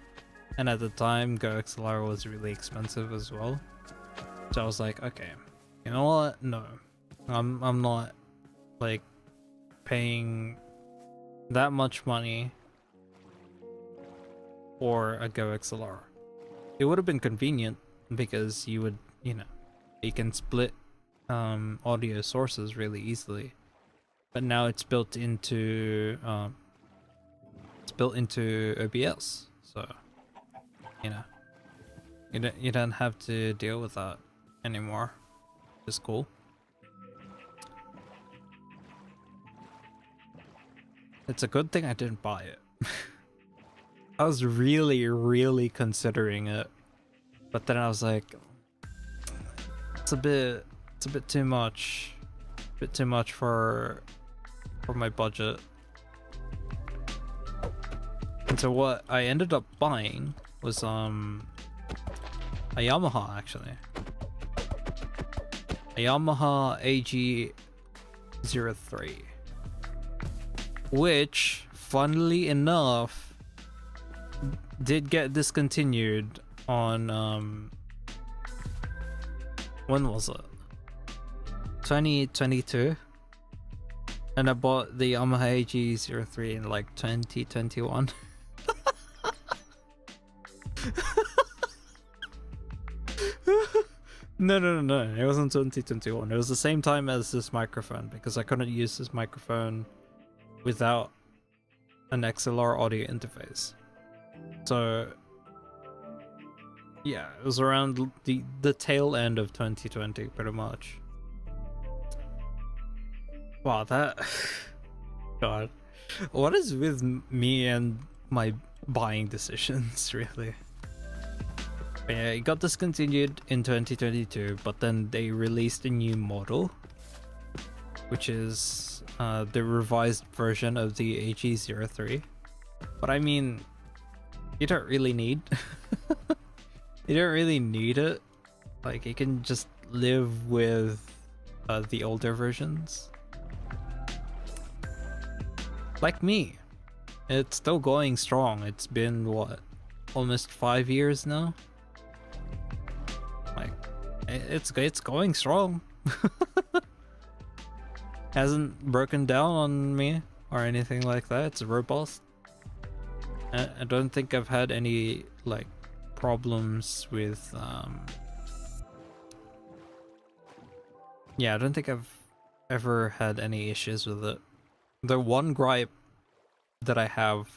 and at the time Go XLR was really expensive as well. So I was like, okay, you know what? No, I'm not like paying that much money for a Go XLR. It would have been convenient because you would, you know, you can split audio sources really easily. But now it's built into OBS, so you know you don't have to deal with that anymore. It's cool. It's a good thing I didn't buy it. I was really considering it, but then I was like, it's a bit too much, for my budget. And so what I ended up buying was a Yamaha, actually. A Yamaha AG03, which funnily enough did get discontinued on when was it? 2022. And I bought the Yamaha AG03 in like 2021. No. It wasn't 2021. It was the same time as this microphone because I couldn't use this microphone without an XLR audio interface. So yeah, it was around the tail end of 2020 pretty much. Wow, that... God. What is with me and my buying decisions, really? But yeah, it got discontinued in 2022, but then they released a new model, which is the revised version of the AG03. But I mean, you don't really need... you don't really need it. Like, you can just live with the older versions. Like me, it's still going strong. It's been what, almost 5 years now. Like, it's going strong. Hasn't broken down on me or anything like that. It's robust. I don't think I've had any like problems with yeah, I don't think I've ever had any issues with it. The one gripe that I have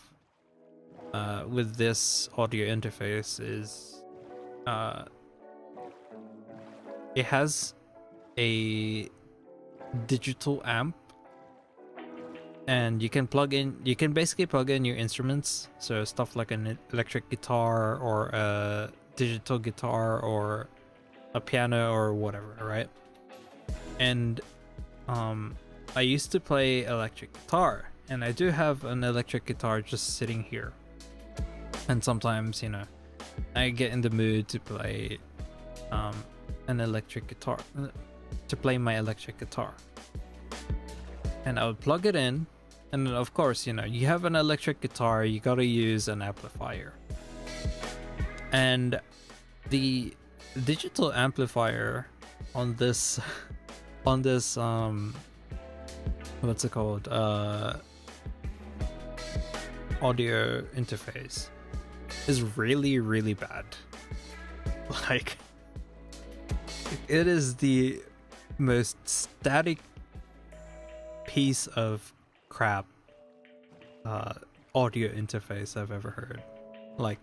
with this audio interface is it has a digital amp, and you can basically plug in your instruments, so stuff like an electric guitar or a digital guitar or a piano or whatever, right? And I used to play electric guitar, and I do have an electric guitar just sitting here. And sometimes, you know, I get in the mood to play an electric guitar, to play my electric guitar. And I would plug it in, and then of course, you know, you have an electric guitar, you gotta use an amplifier. And the digital amplifier on this on this what's it called, audio interface is really bad. Like, it is the most static piece of crap audio interface I've ever heard. Like,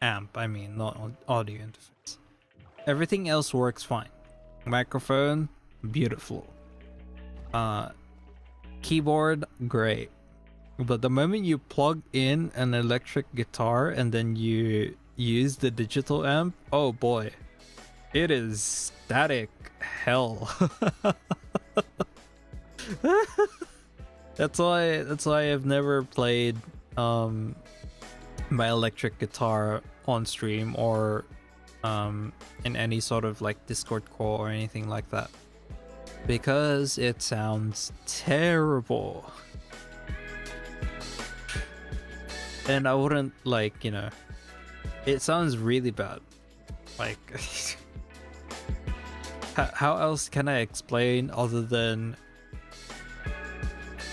amp, I mean, not audio interface. Everything else works fine. Microphone, beautiful. Keyboard, great. But the moment you plug in an electric guitar and then you use the digital amp, oh boy, it is static hell. That's why I've never played my electric guitar on stream or in any sort of like Discord call or anything like that, because it sounds terrible. And I wouldn't, like, you know, it sounds really bad. Like, how else can I explain other than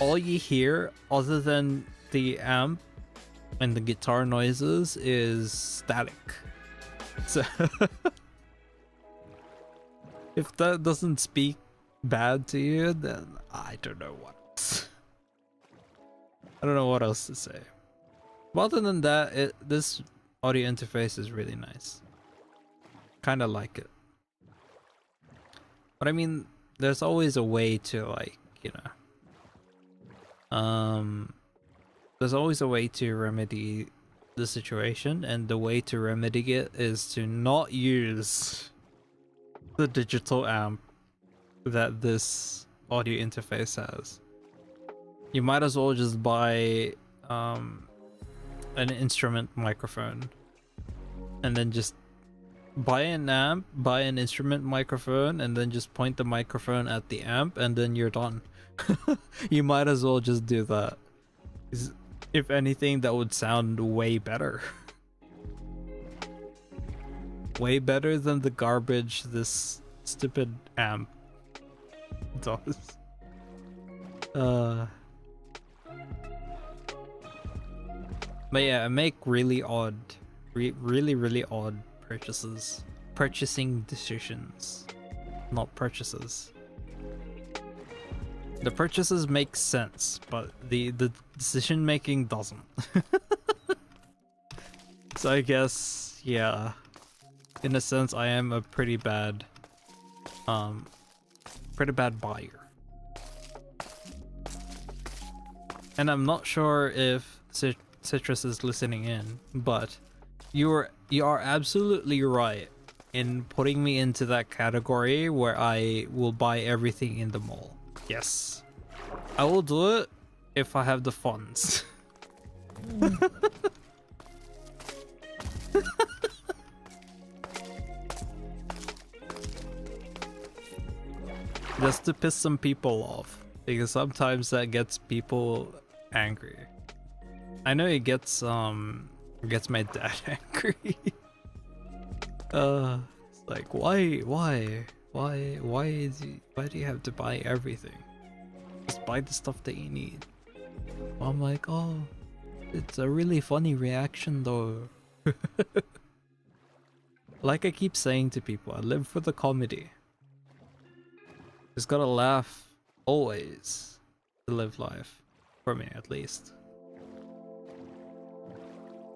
all you hear other than the amp and the guitar noises is static. So if that doesn't speak bad to you, then I don't know what else. I don't know what else to say. But other than that, this audio interface is really nice. Kind of like it. But I mean, there's always a way to, like, you know, there's always a way to remedy the situation, and the way to remedy it is to not use the digital amp that this audio interface has. You might as well just buy an instrument microphone, and then just buy an amp, buy an instrument microphone, and then just point the microphone at the amp, and then you're done. You might as well just do that. If anything, that would sound way better. Way better than the garbage this stupid amp does. But yeah, I make really odd, really odd purchasing decisions, not purchases. The purchases make sense, but the decision making doesn't. So I guess, yeah, in a sense, I am a pretty bad buyer. And I'm not sure if Citrus is listening in, but you are absolutely right in putting me into that category where I will buy everything in the mall. Yes, I will do it if I have the funds. Just to piss some people off, because sometimes that gets people angry. I know it gets my dad angry. It's like, why do you have to buy everything? Just buy the stuff that you need. I'm like, oh, it's a really funny reaction though. Like I keep saying to people, I live for the comedy. Just gotta laugh always to live life, for me at least.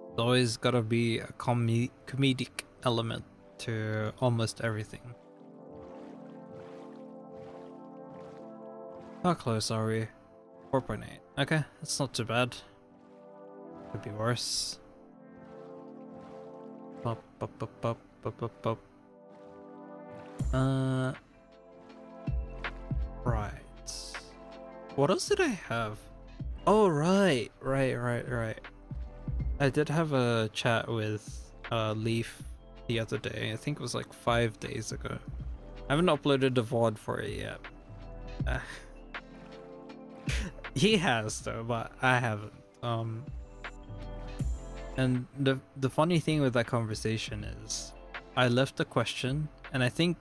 There's always gotta be a comedic element to almost everything. How close are we? 4.8. Okay, that's not too bad. Could be worse. Pop. Right. What else did I have? Oh, right. I did have a chat with Leaf the other day. I think it was like 5 days ago. I haven't uploaded the VOD for it yet. He has though, but I haven't. And the funny thing with that conversation is, I left the question, and I think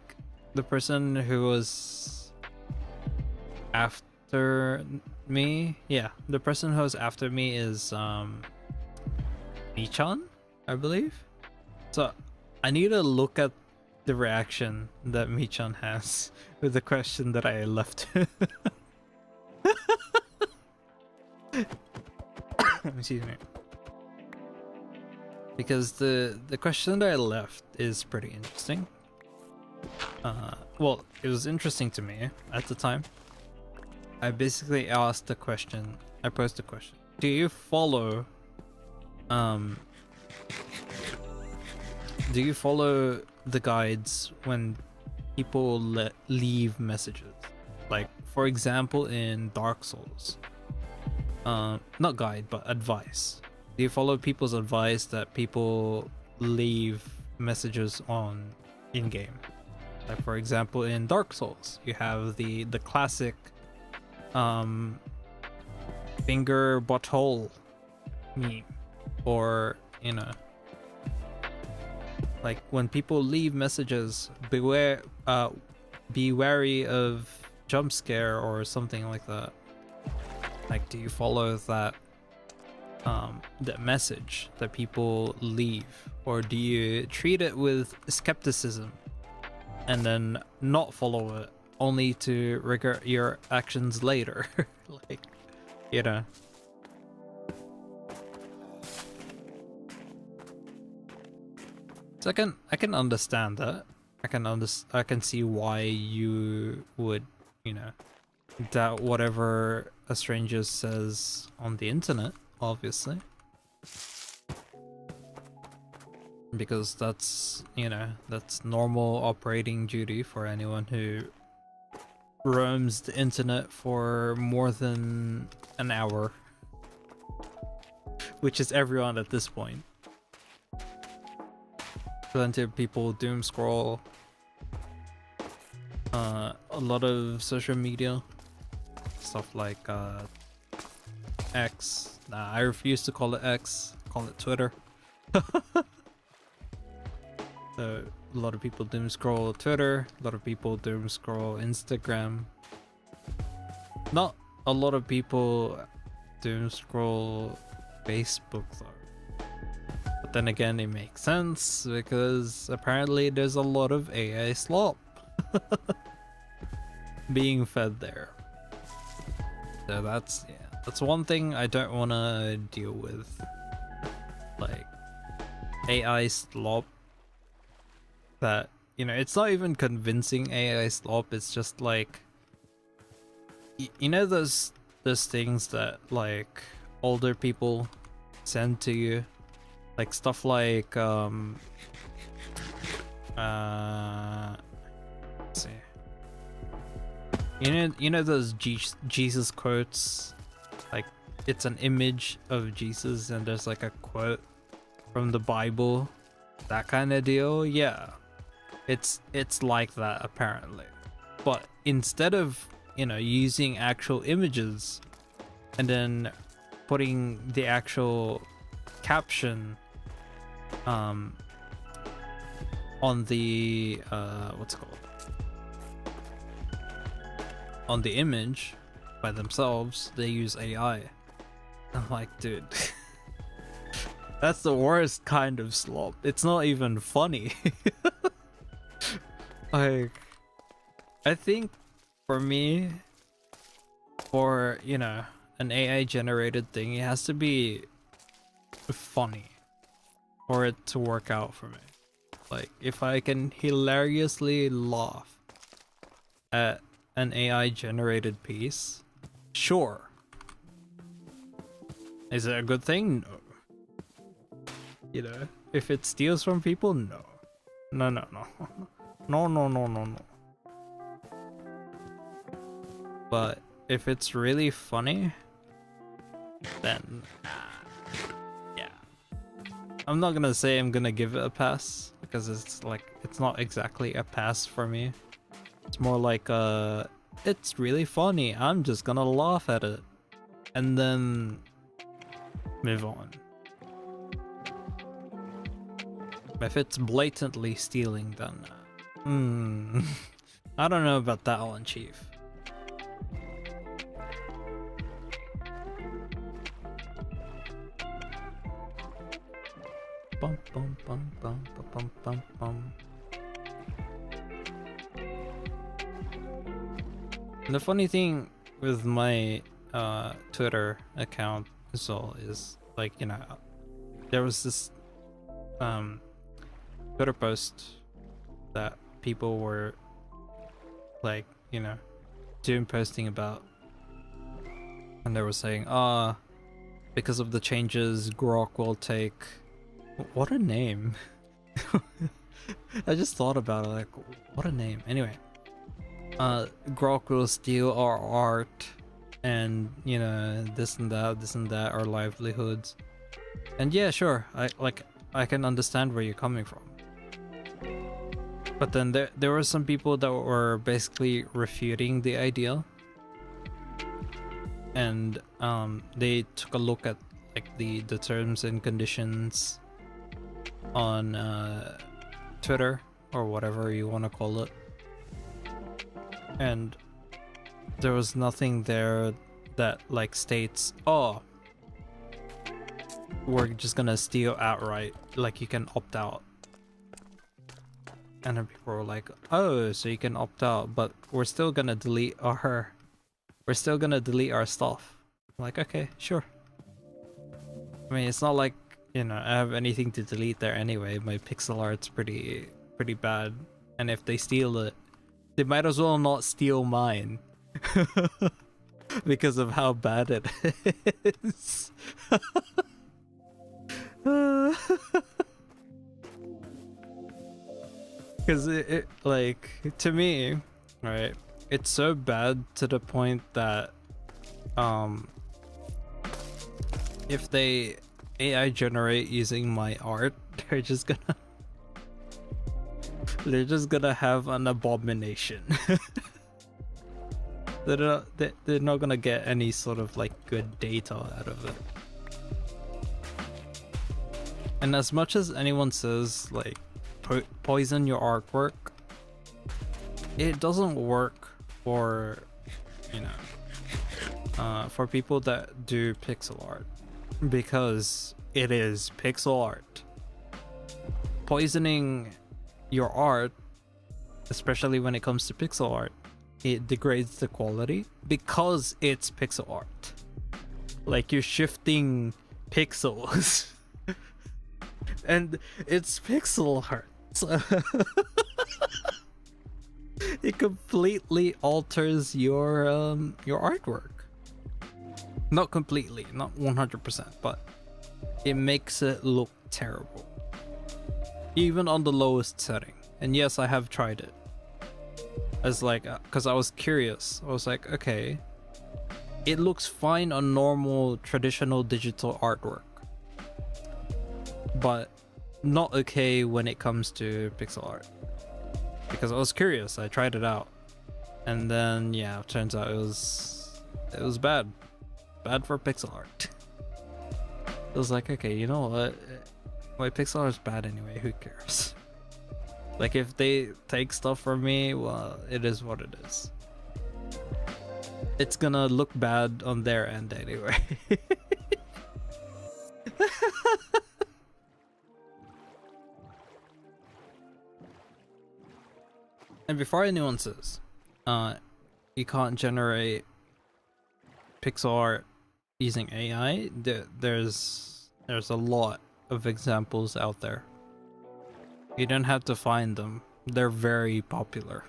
the person who was after me, yeah, the person who was after me is Michan, I believe. So I need to look at the reaction that Michan has with the question that I left. Excuse me. Because the question that I left is pretty interesting. Well, it was interesting to me at the time. I basically asked the question, I posed the question, do you follow the guides when people leave messages? Like, for example, in Dark Souls. Not guide, but advice. Do you follow people's advice that people leave messages on in-game? Like, for example, in Dark Souls, you have the classic finger butthole meme, or you know, like when people leave messages, beware, be wary of jump scare or something like that. Like, do you follow that message that people leave, or do you treat it with skepticism and then not follow it, only to regret your actions later? Like, you know. So I can understand that. I can see why you would, you know, doubt whatever a stranger says on the internet, obviously. Because that's, you know, that's normal operating duty for anyone who roams the internet for more than an hour. Which is everyone at this point. Plenty of people doom scroll. A lot of social media. Stuff like X. Nah, I refuse to call it X. Call it Twitter. So a lot of people doom scroll Twitter. A lot of people doom scroll Instagram. Not a lot of people doom scroll Facebook though. But then again, it makes sense because apparently there's a lot of AI slop being fed there. So that's, yeah, that's one thing I don't want to deal with. Like, AI slop that, you know, it's not even convincing AI slop, it's just like, you know those things that like older people send to you, like stuff like let's see, you know those Jesus quotes, like it's an image of Jesus and there's like a quote from the Bible, that kind of deal. Yeah, it's like that apparently, but instead of, you know, using actual images and then putting the actual caption on the what's it called, on the image by themselves, they use AI. I'm like, dude, that's the worst kind of slop. It's not even funny. Like, I think for me, for, you know, an AI generated thing, it has to be funny for it to work out for me. Like, if I can hilariously laugh at an AI generated piece, sure. Is it a good thing? No. You know, if it steals from people, no. No, no, no. No, no, no, no, no. But if it's really funny, then yeah. I'm not gonna say I'm gonna give it a pass, because it's like, it's not exactly a pass for me. It's more like it's really funny, I'm just gonna laugh at it and then move on. If it's blatantly stealing, then I don't know about that one, Chief. Bum, bum, bum, bum, bum, bum, bum. The funny thing with my Twitter account as well is, like, you know, there was this Twitter post that people were, like, you know, doing posting about, and they were saying, because of the changes, Grok will take... What a name. I just thought about it, like, what a name. Anyway, Grok will steal our art, and, you know, this and that, our livelihoods. And yeah, sure, I can understand where you're coming from. But then there were some people that were basically refuting the idea, and they took a look at, like, the terms and conditions on Twitter, or whatever you want to call it, and there was nothing there that, like, states, oh, we're just gonna steal outright, like, you can opt out. And then people were like, oh, so you can opt out, but we're still gonna delete our stuff. I'm like, okay, sure. I mean, it's not like, you know, I have anything to delete there anyway. My pixel art's pretty bad, and if they steal it, they might as well not steal mine. Because of how bad it is. Because it, like, to me, right, it's so bad to the point that if they AI generate using my art, they're just gonna have an abomination. They're not gonna get any sort of, like, good data out of it. And as much as anyone says, like, poison your artwork, it doesn't work for, you know, for people that do pixel art, because it is pixel art. Poisoning your art, especially when it comes to pixel art, it degrades the quality because it's pixel art. Like, you're shifting pixels and it's pixel art. So it completely alters your artwork. Not completely, not 100%, but it makes it look terrible, even on the lowest setting. And yes, I have tried it. As, like, because I was curious. I was like, okay, it looks fine on normal traditional digital artwork, but not okay when it comes to pixel art. Because I was curious, I tried it out, and then yeah, it turns out it was bad for pixel art. It was like, okay, you know what, my pixel art is bad anyway, who cares? Like, if they take stuff from me, well, it is what it is. It's gonna look bad on their end anyway. And before anyone says, you can't generate pixel art using AI, there's a lot of examples out there. You don't have to find them. They're very popular.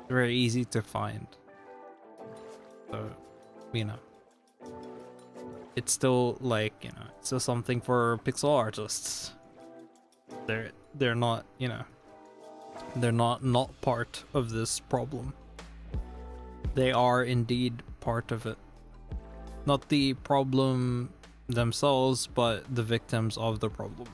Very easy to find. So, you know, it's still, like, you know, it's still something for pixel artists. They're not, you know, they're not part of this problem. They are indeed part of it. Not the problem themselves, but the victims of the problem.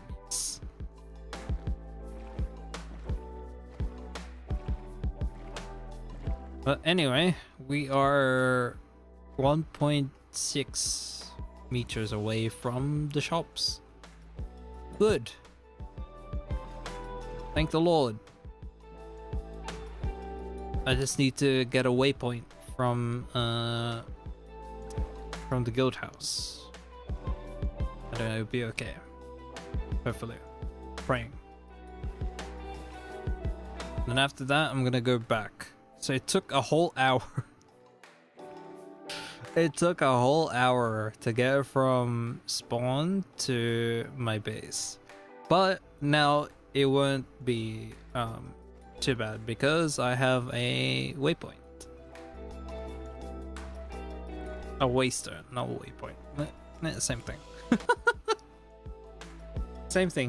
But anyway, we are 1.6 meters away from the shops. Good. Thank the Lord. I just need to get a waypoint from the guild house. I don't know, it'll be okay. Hopefully. Praying. Then after that, I'm gonna go back. So it took a whole hour. It took a whole hour to get from spawn to my base. But now it won't be too bad because I have a waypoint. A waystone, not a waypoint. Same thing.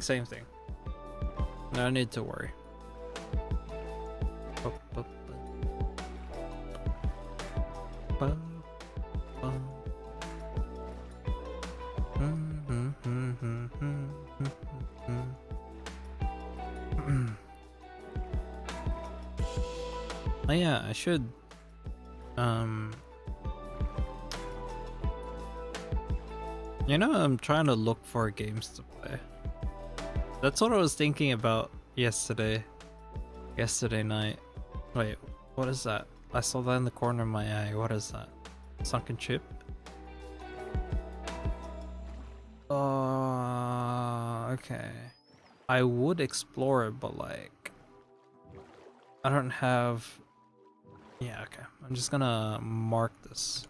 Same thing. No need to worry. Oh yeah, I should you know, I'm trying to look for games to play. That's what I was thinking about yesterday night. Wait, what is that? I saw that in the corner of my eye. What is that? Sunken chip? Okay. I would explore it, but like I don't have. Yeah, okay. I'm just gonna mark this.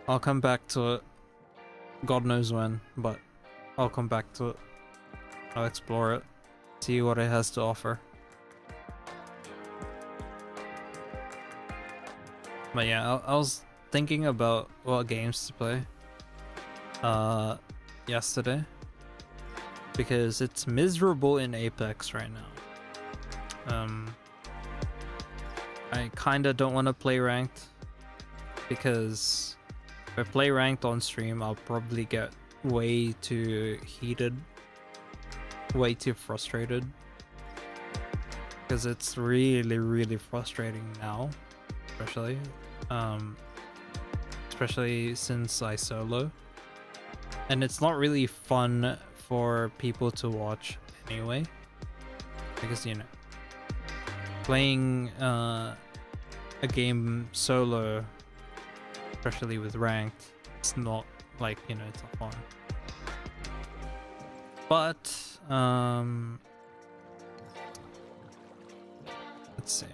I'll come back to it. God knows when, but I'll come back to it. I'll explore it, see what it has to offer. But yeah, I was thinking about what games to play yesterday because it's miserable in Apex right now. I kinda don't want to play ranked because if I play ranked on stream, I'll probably get way too heated, way too frustrated, because it's really frustrating now, especially since I solo, and it's not really fun for people to watch anyway, because you know, playing a game solo, especially with ranked, it's not like, you know, it's not fun. But let's see.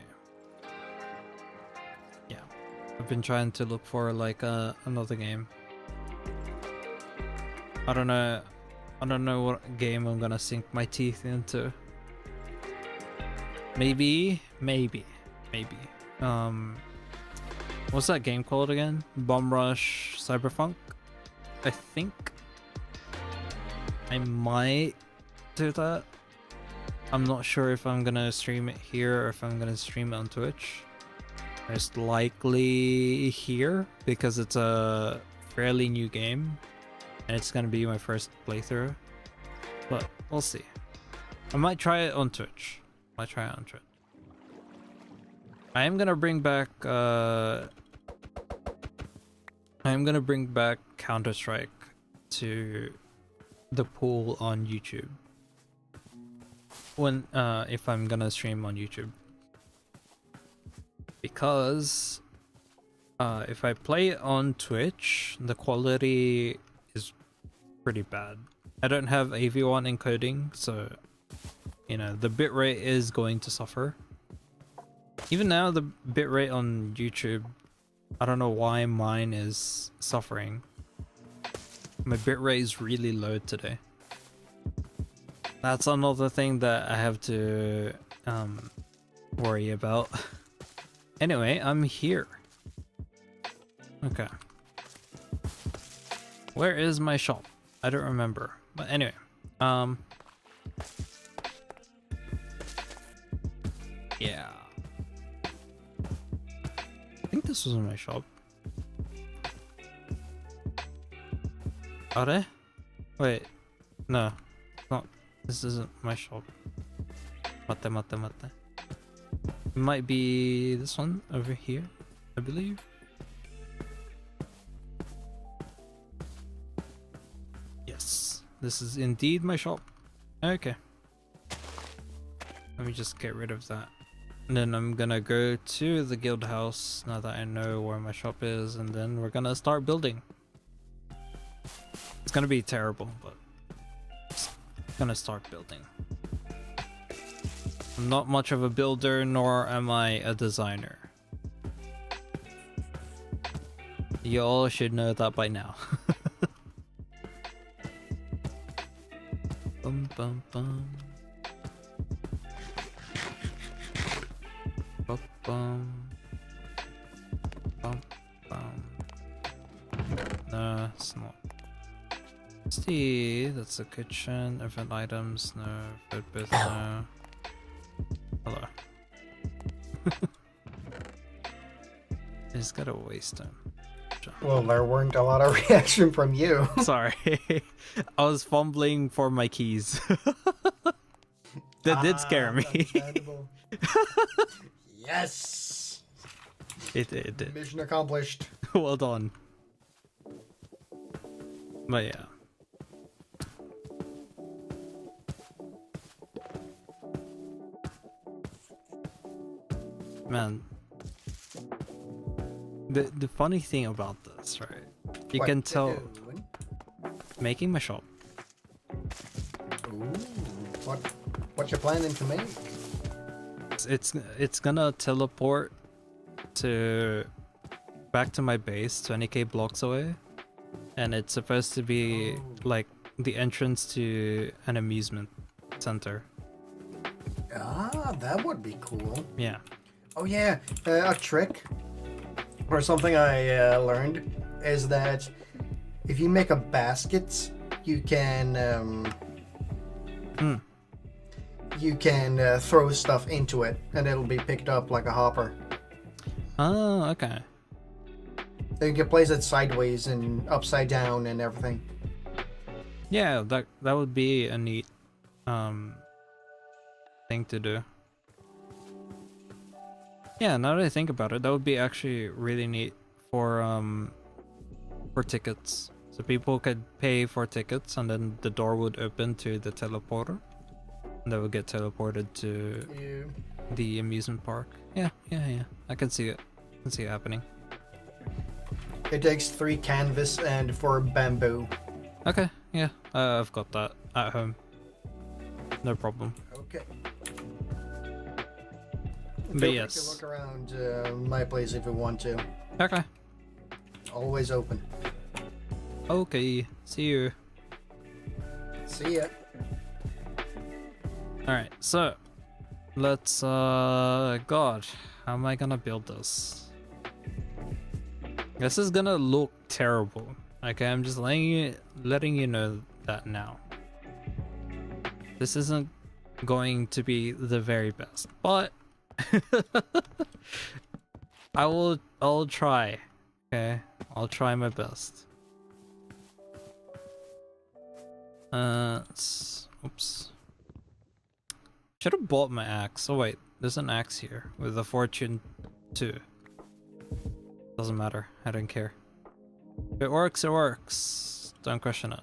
Yeah, I've been trying to look for like another game. I don't know what game I'm gonna sink my teeth into. Maybe what's that game called again? Bomb Rush Cyberpunk? I think I might do that. I'm not sure if I'm gonna stream it here or if I'm gonna stream it on Twitch. Most likely here because it's a fairly new game and it's gonna be my first playthrough. But we'll see. I might try it on Twitch. I am gonna bring back Counter-Strike to the pool on YouTube when if I'm gonna stream on YouTube, because if I play it on Twitch, the quality is pretty bad. I don't have AV1 encoding, so you know, the bitrate is going to suffer. Even now, the bitrate on YouTube, I don't know why mine is suffering. My bitrate is really low today. That's another thing that I have to worry about. Anyway, I'm here. Okay. Where is my shop? I don't remember. But anyway, yeah. I think this was my shop. Are they? Wait, no, not. This isn't my shop. Mate. It might be this one over here, I believe. Yes, this is indeed my shop. Okay. Let me just get rid of that. And then I'm gonna go to the guild house now that I know where my shop is, and then we're gonna start building. It's gonna be terrible, but just gonna start building. I'm not much of a builder, nor am I a designer. You all should know that by now. Bum bum bum. Bum bum. Bum bum. No, it's not. See, that's the kitchen. Event items, no. Food booth, no. Hello. I just gotta waste time. Well, there weren't a lot of reaction from you. Sorry. I was fumbling for my keys. That did scare me. Yes! It did. Mission accomplished. Well done. But yeah. Man. The funny thing about this, right? You can tell making my shop. Ooh, what you planning to make? It's gonna teleport to back to my base 20k blocks away, and it's supposed to be like the entrance to an amusement center. Ah, that would be cool. Yeah. Oh yeah, a trick or something I learned is that if you make a basket, you can throw stuff into it, and it'll be picked up like a hopper. Oh, okay. So you can place it sideways and upside down and everything. Yeah, that would be a neat thing to do. Yeah, now that I think about it, that would be actually really neat for tickets. So people could pay for tickets, and then the door would open to the teleporter, and they would get teleported to the amusement park. Yeah. I can see it. I can see it happening. It takes 3 canvas and 4 bamboo. Okay, yeah, I've got that at home. No problem. Okay. But yes. Take a look around my place if you want to. Okay. Always open. Okay, see you. See ya. Alright, so let's God, how am I gonna build this? This is gonna look terrible. Okay, I'm just letting you know that now. This isn't going to be the very best, but I'll try. Okay, I'll try my best. Oops. Should have bought my axe. Oh wait, there's an axe here with a fortune 2. Doesn't matter. I don't care. If it works, it works. Don't question it.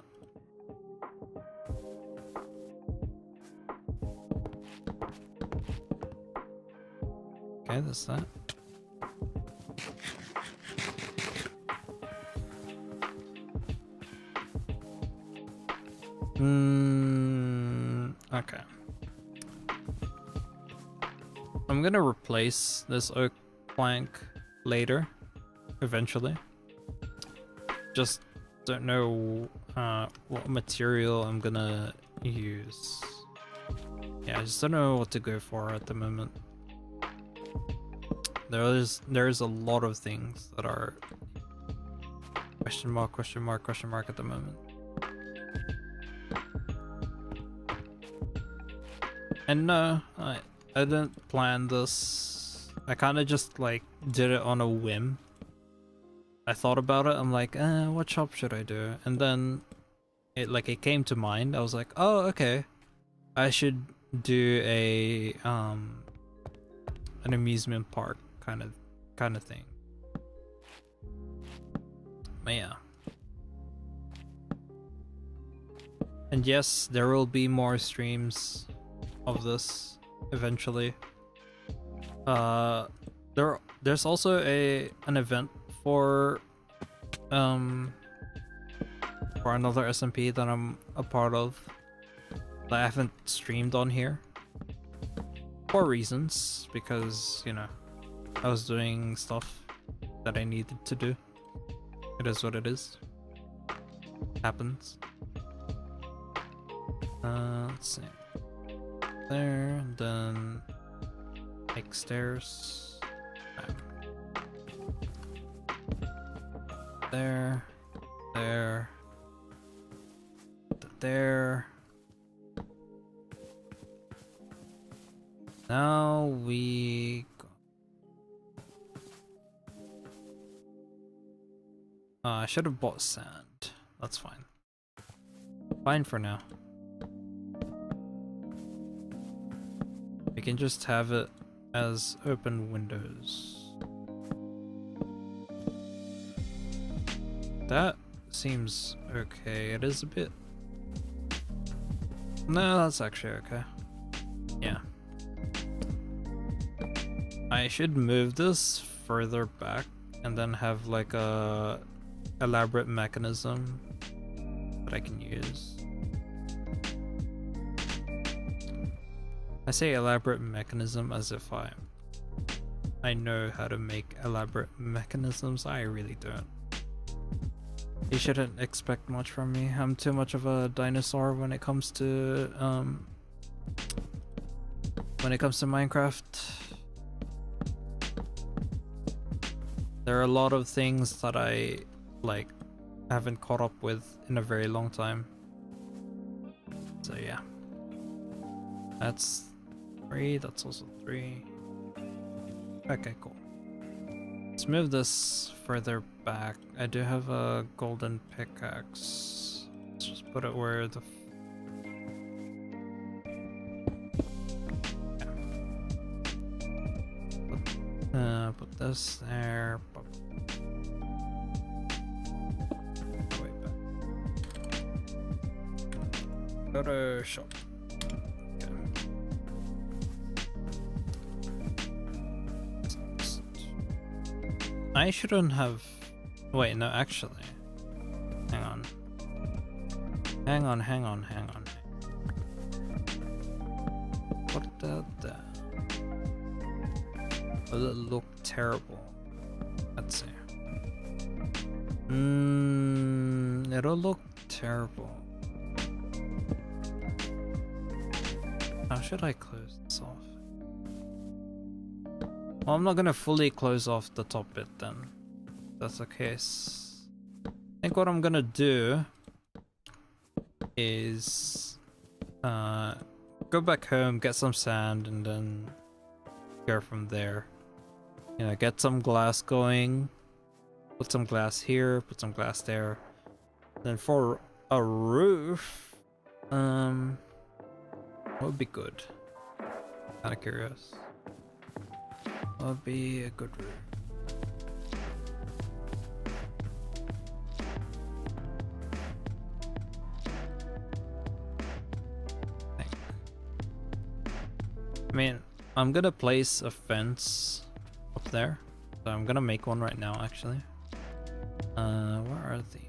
Okay, that's that. Okay. I'm gonna replace this oak plank later, eventually. Just don't know what material I'm gonna use. Yeah, I just don't know what to go for at the moment. There's a lot of things that are question mark at the moment. And no, I didn't plan this. I kind of just like did it on a whim. I thought about it. I'm like, what shop should I do? And then it came to mind. I was like, oh, okay, I should do a an amusement park kind of thing. But yeah. And yes, there will be more streams of this eventually. There's also an event for another SMP that I'm a part of that I haven't streamed on here for reasons, because you know I was doing stuff that I needed to do. It is what it is. Happens. Let's see. There, and then make stairs. There, there, there. Now we go. I should have bought sand. That's fine. Fine for now. We can just have it as open windows. That seems okay. It is a bit... No, that's actually okay. Yeah. I should move this further back and then have like a elaborate mechanism that I can use. I say elaborate mechanism as if I know how to make elaborate mechanisms. I really don't. You shouldn't expect much from me. I'm too much of a dinosaur when it comes to Minecraft. There are a lot of things that I like haven't caught up with in a very long time. So yeah. That's 3, that's also 3. Okay, cool. Let's move this further back. I do have a golden pickaxe. Let's just put it where the... Put this there. Way back. Photoshop. I shouldn't have... Wait, no, actually. Hang on. Hang on. What the... Will it look terrible? Let's see. It'll look terrible. How should I close this off? Well, I'm not gonna fully close off the top bit then. If that's the case. I think what I'm gonna do is go back home, get some sand, and then go from there. You know, get some glass going, put some glass here, put some glass there. Then for a roof, what would be good? Kinda curious. What would be a good roof? I mean, I'm gonna place a fence up there. So I'm gonna make one right now, actually. Where are the...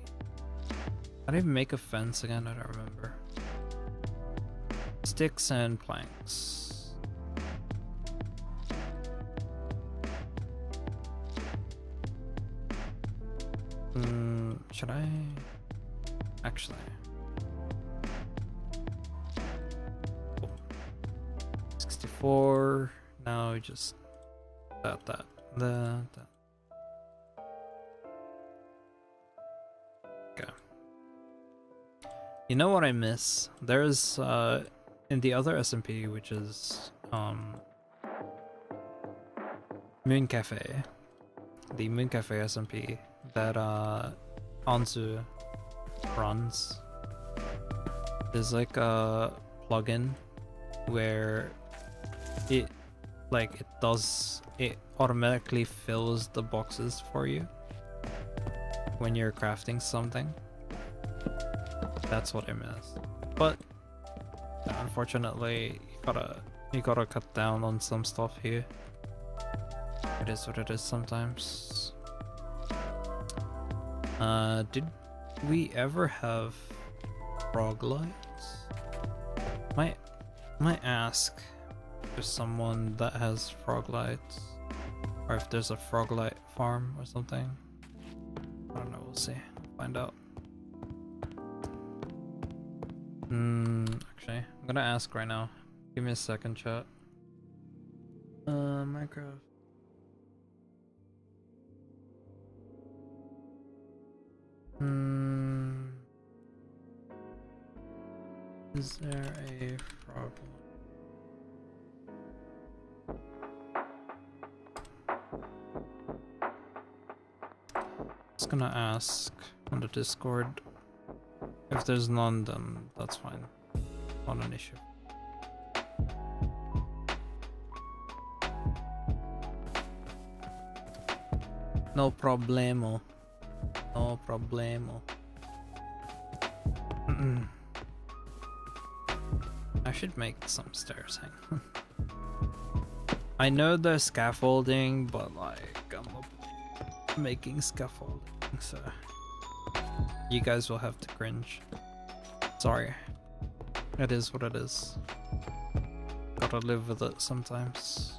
How do you make a fence again? I don't remember. Sticks and planks. Should I... Actually... 64. Now just that. Okay. You know what I miss? There's in the other SMP, which is Moon Cafe, the Moon Cafe SMP that Anzu runs. There's like a plugin where it like it automatically fills the boxes for you when you're crafting something. That's what it means. But unfortunately, you gotta cut down on some stuff here. It is what it is sometimes. Did we ever have frog lights? Might ask if there's someone that has frog lights, or if there's a frog light farm or something. I don't know, we'll see. Find out. Actually, I'm gonna ask right now. Give me a second, chat. Minecraft. Is there a frog? Just gonna ask on the Discord. If there's none, then that's fine. Not an issue. No problemo. No problemo. I should make some stairs, hang on. I know there's scaffolding, but like I'm not making scaffolding, so you guys will have to cringe. Sorry. It is what it is. Gotta live with it sometimes.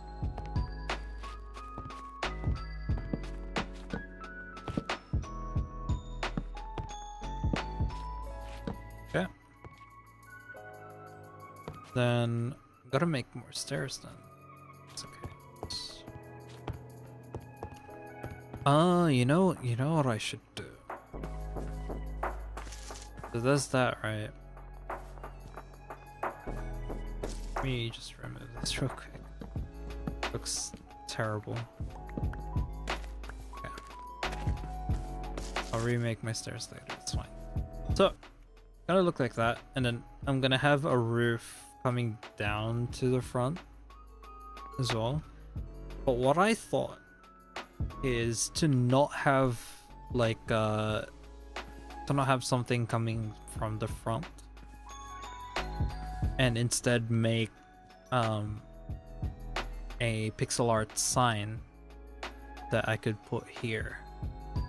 Okay. Then gotta make more stairs then. It's okay. You know what I should do? So there's that, right? Let me just remove this real quick. Looks terrible. Okay. I'll remake my stairs later, it's fine. So, gonna look like that, and then I'm gonna have a roof coming down to the front as well. But what I thought is to not have like to not have something coming from the front, and instead make a pixel art sign that I could put here. You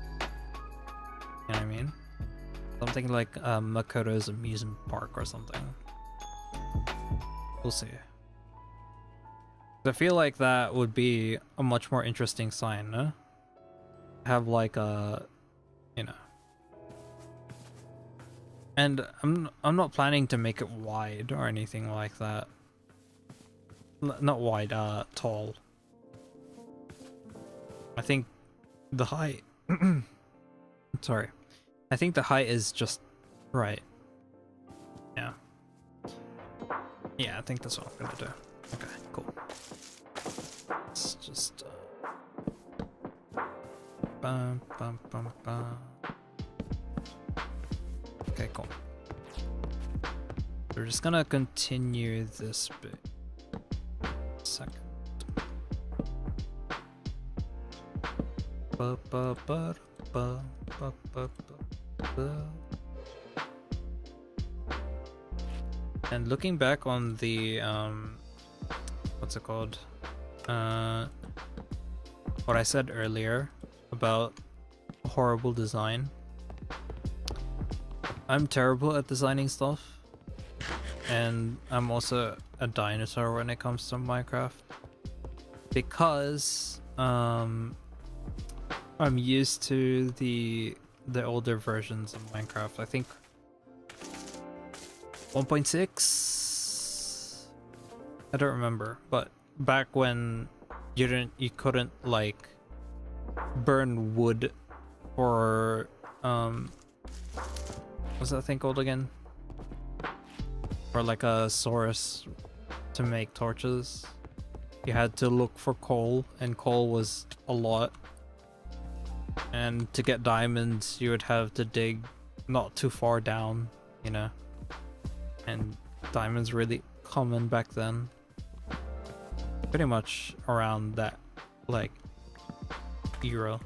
know what I mean? Something like Mqkoto's amusement park or something. We'll see. I feel like that would be a much more interesting sign, no? Have like a, you know. And I'm not planning to make it wide or anything like that. Not wide, tall. I think the height. Sorry. I think the height is just right. Yeah. Yeah, I think that's what I'm gonna do. Okay, cool. Let's just bum, bum, bum, bum. Okay, cool. We're just gonna continue this bit. Second. Ba, ba, ba, ba, ba, ba, ba. And looking back on the what's it called? What I said earlier about horrible design. I'm terrible at designing stuff, and I'm also a dinosaur when it comes to Minecraft, because I'm used to the older versions of Minecraft. I think 1.6. I don't remember, but back when you couldn't like burn wood for what's that thing called again? Or like a source to make torches. You had to look for coal, and coal was a lot. And to get diamonds, you would have to dig not too far down, you know. And diamonds really common back then. pretty much around that like era.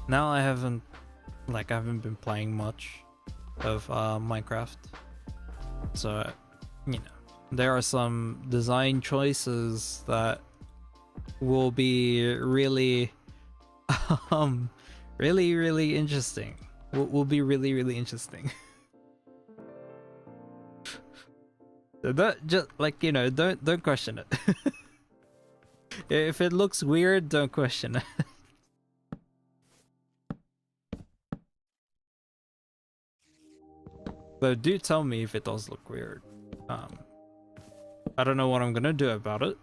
Now I haven't been playing much of Minecraft, so you know there are some design choices that will be really really interesting. Will be really interesting. That just like, you know, don't question it. If it looks weird, don't question it. So do tell me if it does look weird. I don't know what I'm gonna do about it,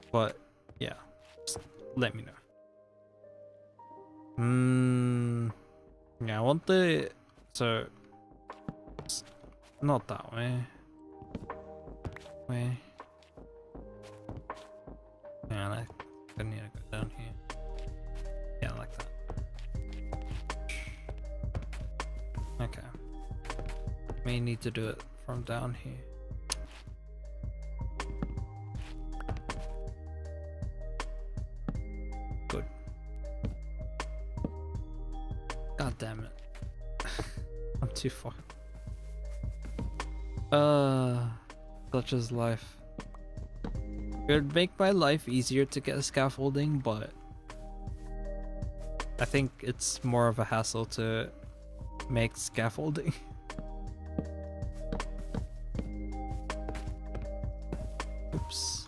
but yeah, just let me know. Yeah, I want the, so it's not that way. Yeah, I need to go down here. Yeah, like that. Okay. May need to do it from down here. Good. God damn it. I'm too far. Such is life. It would make my life easier to get scaffolding, but I think it's more of a hassle to make scaffolding. Oops.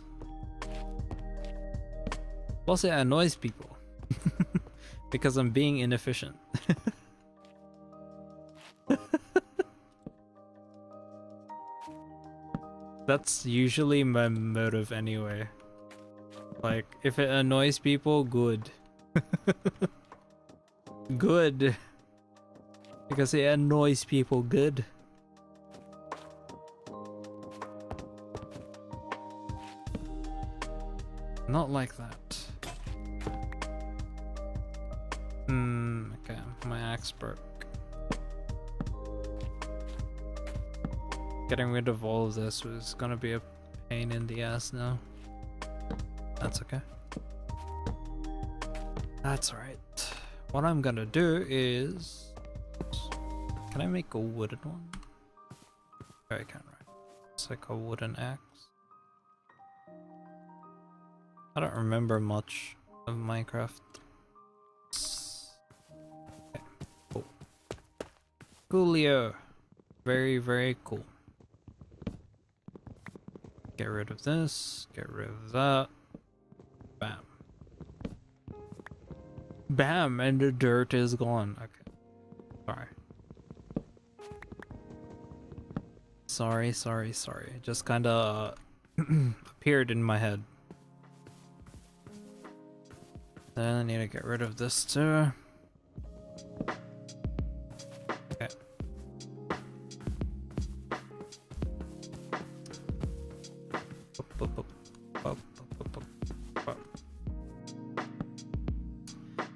Plus it annoys people because I'm being inefficient. That's usually my motive anyway. Like, if it annoys people, good. Good. Because it annoys people, good. Not like that. Okay, my axe broke. Getting rid of all of this was gonna be a pain in the ass now. That's okay. That's right. What I'm gonna do is... Can I make a wooden one? Oh, I can, right? It's like a wooden axe. I don't remember much of Minecraft. Okay. Cool. Coolio. Very cool. Get rid of this, get rid of that. Bam. Bam, and the dirt is gone. Okay. Sorry. It just kinda appeared in my head. Then I need to get rid of this too. Okay.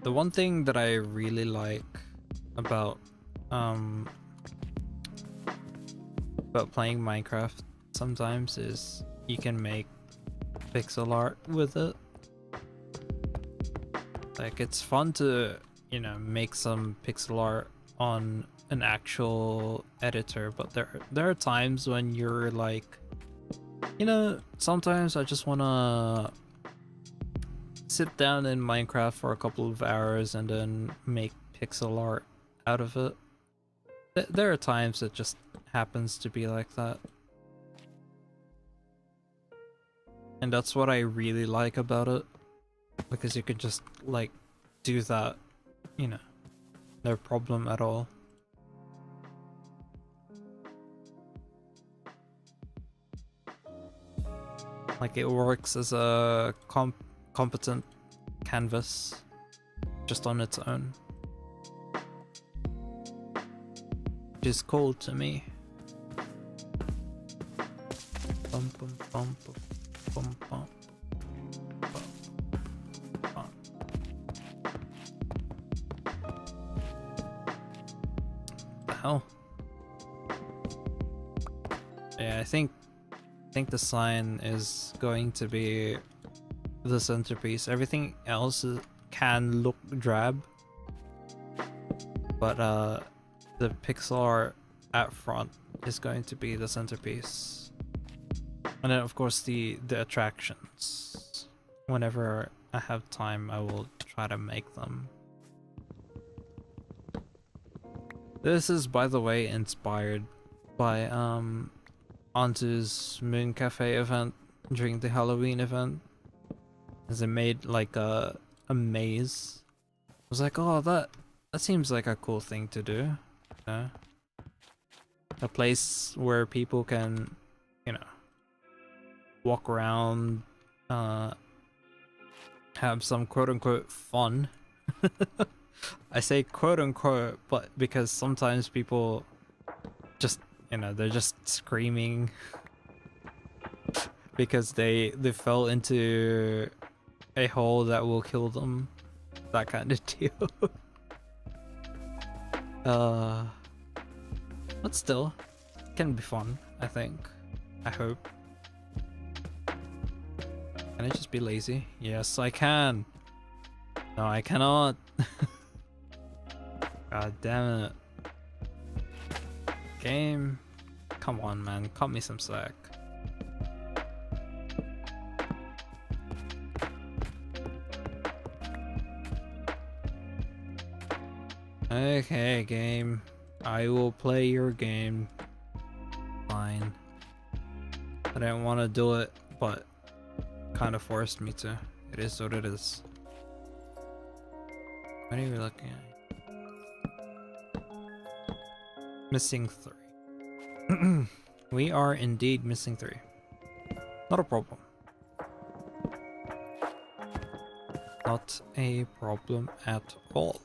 The one thing that I really like about playing Minecraft sometimes is you can make pixel art with it. Like, it's fun to, you know, make some pixel art on an actual editor, but there are times when you're like, you know, sometimes I just wanna sit down in Minecraft for a couple of hours and then make pixel art out of it. There are times it just happens to be like that. And that's what I really like about it. Because you could just, like, do that, you know, no problem at all. Like, it works as a competent canvas just on its own. Which is cool to me. Bum, bum, bum, bum, bum, bum. Hell. Yeah, I think I think the sign is going to be the centerpiece. Everything else can look drab, but the pixel art at front is going to be the centerpiece. And then of course the attractions. Whenever I have time, I will try to make them. This is, by the way, inspired by Antu's Moon Cafe event during the Halloween event, as they made like a maze. I was like, oh, that seems like a cool thing to do, you know? A place where people can, you know, walk around, have some quote-unquote fun. I say quote-unquote, but because sometimes people just, you know, they're just screaming because they fell into a hole that will kill them, that kind of deal. But still, it can be fun, I think. I hope. Can I just be lazy? Yes, I can. No, I cannot. God damn it. Game. Come on, man. Cut me some slack. Okay, game. I will play your game. Fine. I didn't want to do it, but kind of forced me to. It is what it is. What are you looking at? Missing 3. We are indeed missing 3. Not a problem. Not a problem at all.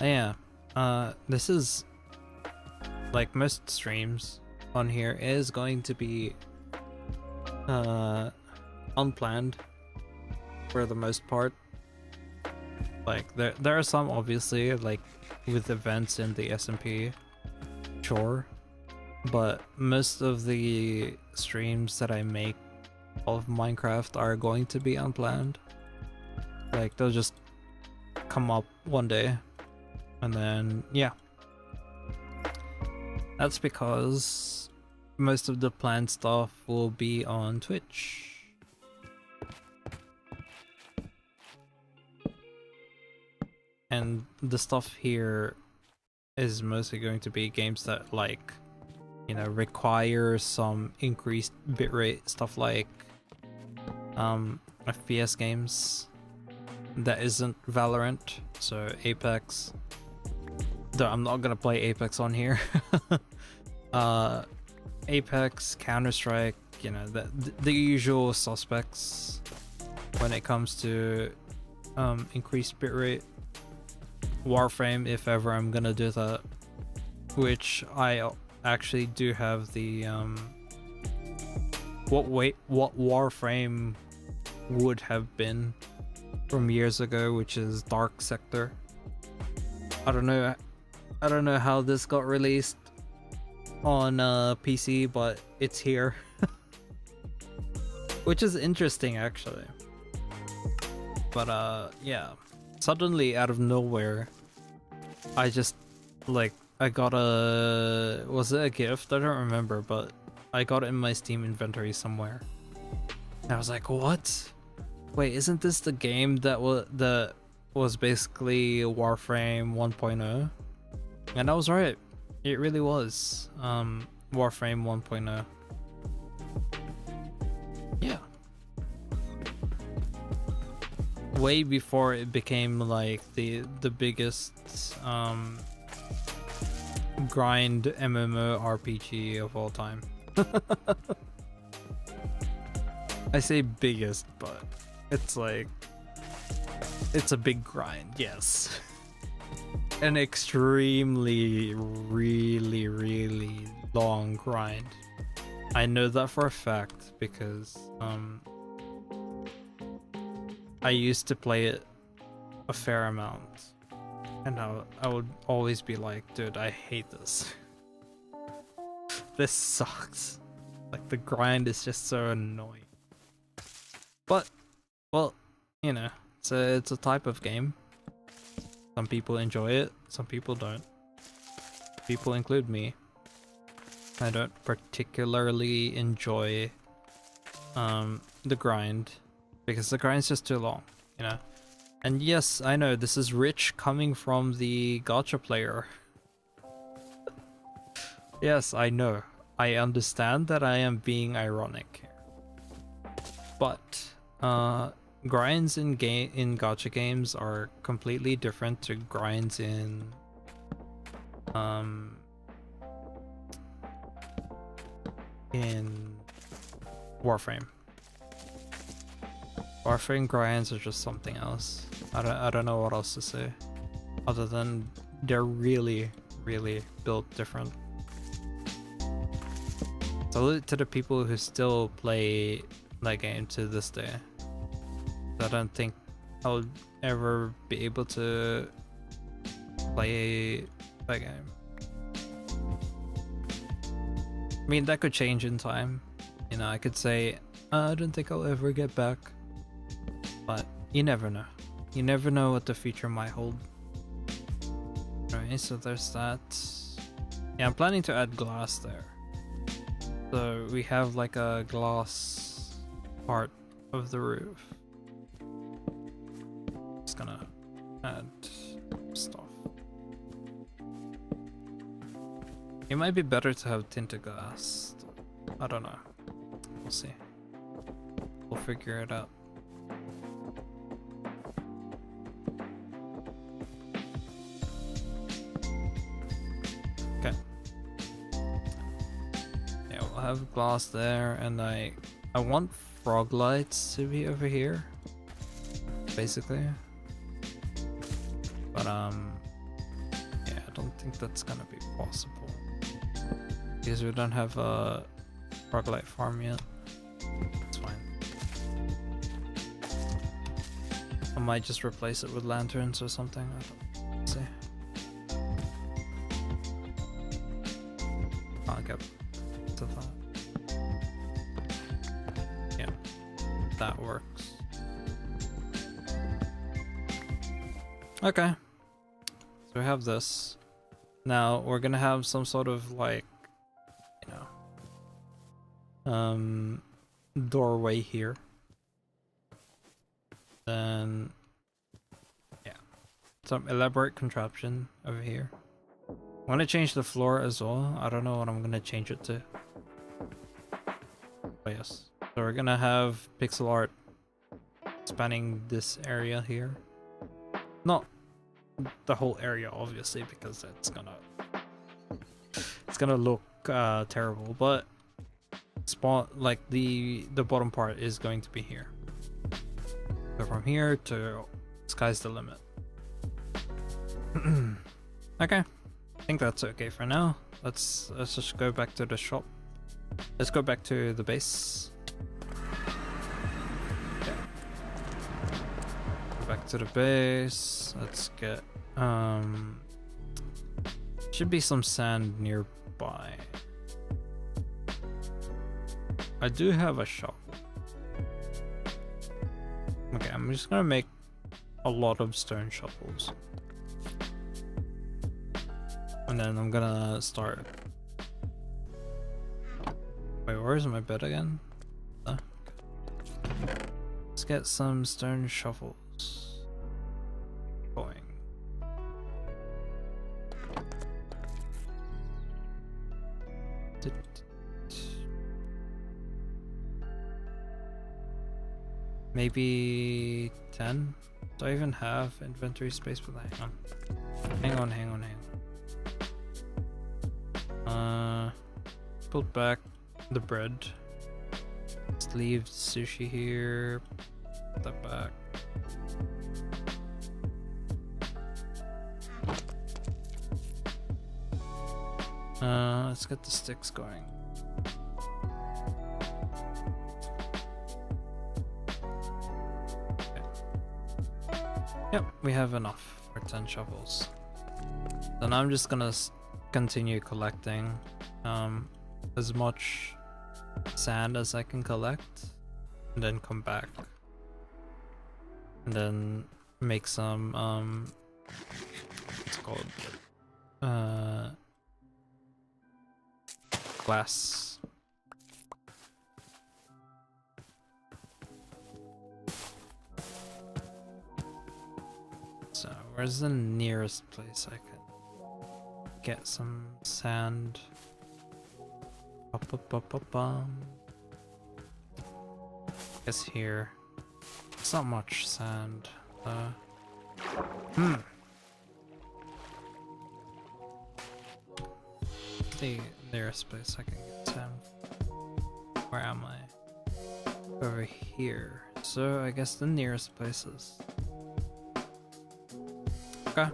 Yeah, this is, like most streams on here, is going to be unplanned for the most part. Like there are some, obviously, like with events in the SMP, sure, but most of the streams that I make of Minecraft are going to be unplanned. Like they'll just come up one day and then yeah. That's because most of the planned stuff will be on Twitch. And the stuff here is mostly going to be games that, like, you know, require some increased bitrate, stuff like FPS games that isn't Valorant, so Apex. Though I'm not gonna play Apex on here. Apex, Counter-Strike, you know, the usual suspects when it comes to increased bitrate. Warframe, if ever I'm gonna do that, which I actually do have the what Warframe would have been from years ago, which is Dark Sector. I don't know how this got released on PC, but it's here. Which is interesting, actually. But yeah, suddenly out of nowhere, I just, like, I got was it a gift? I don't remember, but I got it in my Steam inventory somewhere. And I was like, what? Wait, isn't this the game that was basically Warframe 1.0? And I was right. It really was Warframe 1.0. Yeah. Way before it became like the biggest grind MMORPG of all time. I say biggest, but it's like, it's a big grind, yes. An extremely, really long grind. I know that for a fact because I used to play it a fair amount, and I would always be like, dude, I hate this. This sucks. Like, the grind is just so annoying. But, well, you know, it's a type of game. Some people enjoy it, some people don't. People include me. I don't particularly enjoy the grind because the grind's just too long, you know. And yes, I know this is rich coming from the gacha player. Yes, I know. I understand that I am being ironic here. But grinds in gacha games are completely different to grinds in Warframe. Warframe grinds are just something else. I don't know what else to say other than they're really built different. Salute to the people who still play that game to this day. I don't think I'll ever be able to play that game. I mean, that could change in time. You know, I could say, I don't think I'll ever get back. But you never know. You never know what the future might hold. Alright, so there's that. Yeah, I'm planning to add glass there. So we have like a glass part of the roof. Just gonna add stuff. It might be better to have tinted glass. I don't know. We'll see. We'll figure it out. Okay. Yeah, we'll have glass there, and I want frog lights to be over here, basically. But yeah, I don't think that's gonna be possible. Because we don't have a frog light farm yet. It's fine. I might just replace it with lanterns or something. I don't see. I'll get to that. Yeah, that works. Okay. So we have this. Now we're gonna have some sort of like, doorway here. Then yeah, some elaborate contraption over here. I'm gonna change the floor as well. I don't know what I'm gonna change it to. But yes, so we're gonna have pixel art spanning this area here. Not the whole area, obviously, because it's gonna look terrible, but spawn like the bottom part is going to be here. So from here to sky's the limit. Okay, I think that's okay for now. Let's just go back to the shop. Let's go back to the base. Okay. Go back to the base. Let's get should be some sand nearby. I do have a shovel. Okay, I'm just gonna make a lot of stone shovels. And then I'm gonna start. Wait, where's my bed again? Let's get some stone shovels going. Maybe 10? Do I even have inventory space for that? Hang on. Put back the bread. Let's leave sushi here. Put that back. Let's get the sticks going. Yep, we have enough for 10 shovels. Then I'm just gonna continue collecting as much sand as I can collect, and then come back. And then make some, what's it called? Glass. So, where's the nearest place I can get some sand? Guess here. It's not much sand. The nearest place I can get sand. Where am I? Over here. So I guess the nearest places. Okay.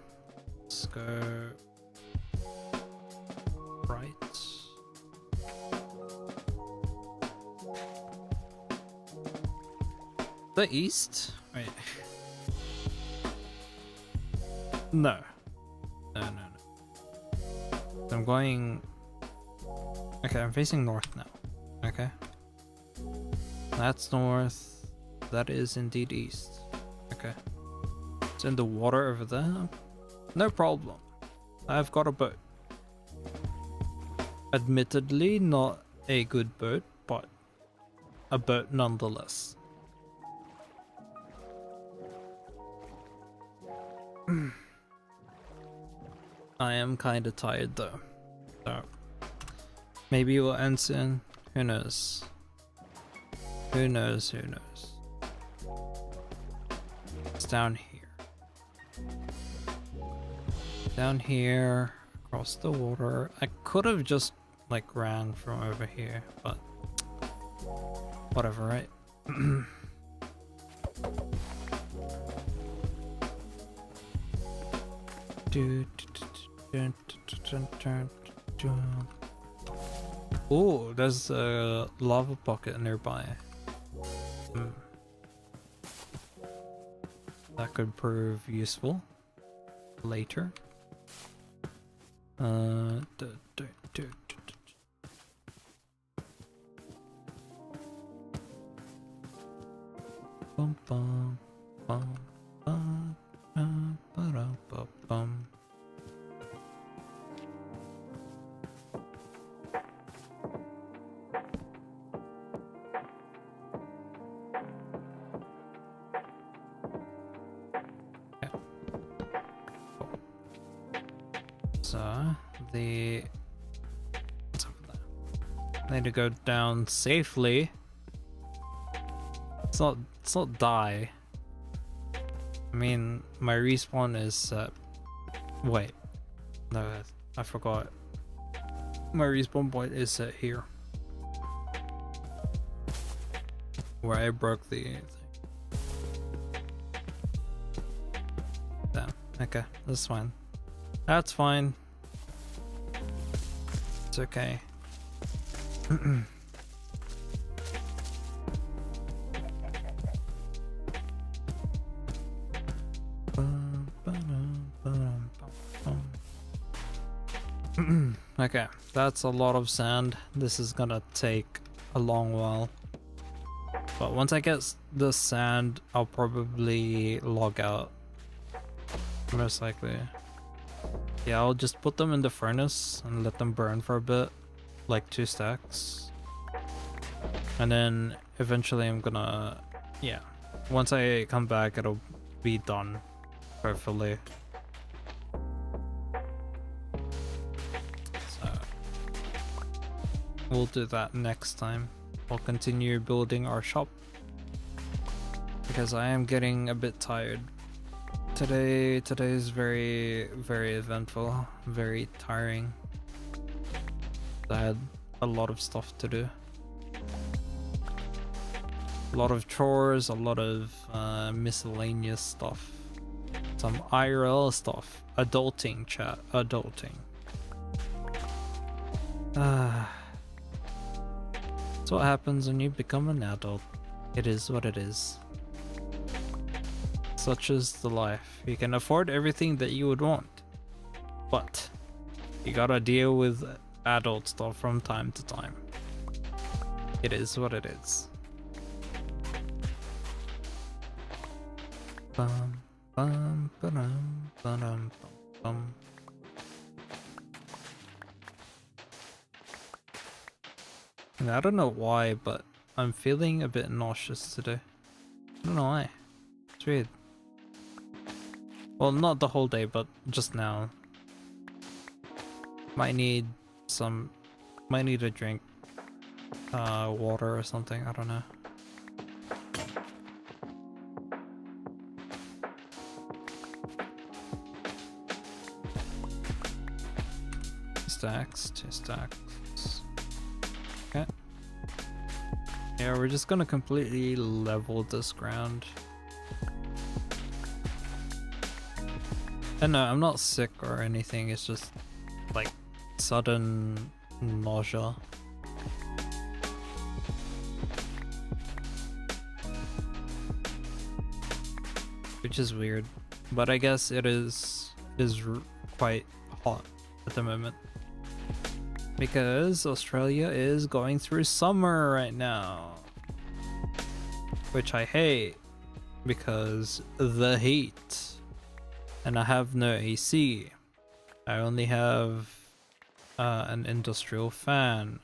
Let's go right. The east? Wait. No. No. I'm going... Okay, I'm facing north now. Okay. That's north. That is indeed east. Okay. It's in the water over there. No problem. I've got a boat. Admittedly, not a good boat, but a boat nonetheless. I am kind of tired though, so maybe we'll end soon. Who knows? Who knows? Who knows? It's down here. Down here, across the water. I could have just like ran from over here, but whatever, right? Oh, there's a lava pocket nearby. That could prove useful later. Bum bum bum bum bum bum bum. So the what's up with that? I need to go down safely. It's not die. I mean, my respawn is wait. No, I forgot. My respawn point is set here. Where I broke the thing. Damn. Okay, that's fine. That's fine. It's okay. Okay, that's a lot of sand. This is gonna take a long while. But once I get the sand, I'll probably log out. Most likely. Yeah, I'll just put them in the furnace and let them burn for a bit. Like 2 stacks. And then eventually I'm gonna... Yeah. Once I come back, it'll be done. Hopefully. So... we'll do that next time. We'll continue building our shop. Because I am getting a bit tired. Today is very eventful, very tiring. I had a lot of stuff to do. A lot of chores, a lot of miscellaneous stuff. Some IRL stuff. Adulting, chat. Adulting. That's what happens when you become an adult. It is what it is. Such is the life. You can afford everything that you would want, but you gotta deal with adult stuff from time to time. It is what it is. Bum, bum, ba-dum, ba-dum, bum, bum. I don't know why, but I'm feeling a bit nauseous today. I don't know why. It's weird. Well, not the whole day, but just now. Might need a drink, water or something, I don't know. Stacks, 2 stacks. Okay. Yeah, we're just gonna completely level this ground. And no, I'm not sick or anything, it's just like sudden nausea. Which is weird, but I guess it is quite hot at the moment. Because Australia is going through summer right now. Which I hate, because the heat. And I have no AC. I only have an industrial fan.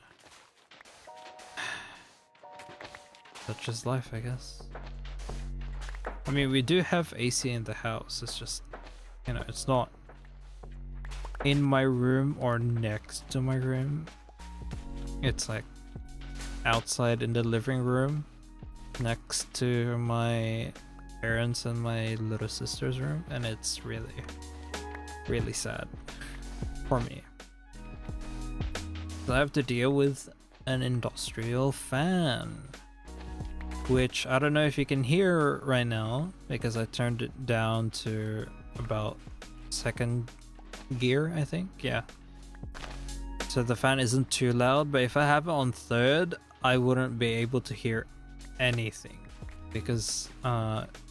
Such is life, I guess. I mean, we do have AC in the house, it's just, you know, it's not in my room or next to my room. It's like outside in the living room next to my parents and my little sister's room, and it's really sad for me. So I have to deal with an industrial fan, which I don't know if you can hear right now because I turned it down to about 2nd gear, I think. Yeah, so the fan isn't too loud, but if I have it on 3rd, I wouldn't be able to hear anything because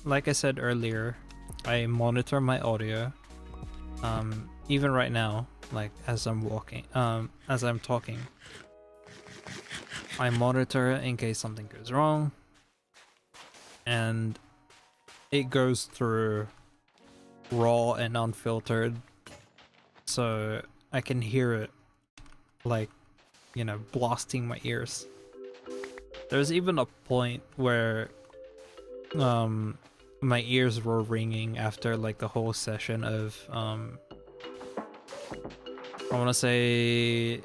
like I said earlier, I monitor my audio even right now, like as I'm talking, I monitor it in case something goes wrong, and it goes through raw and unfiltered, so I can hear it, like, you know, blasting my ears. There's even a point where my ears were ringing after like the whole session of I want to say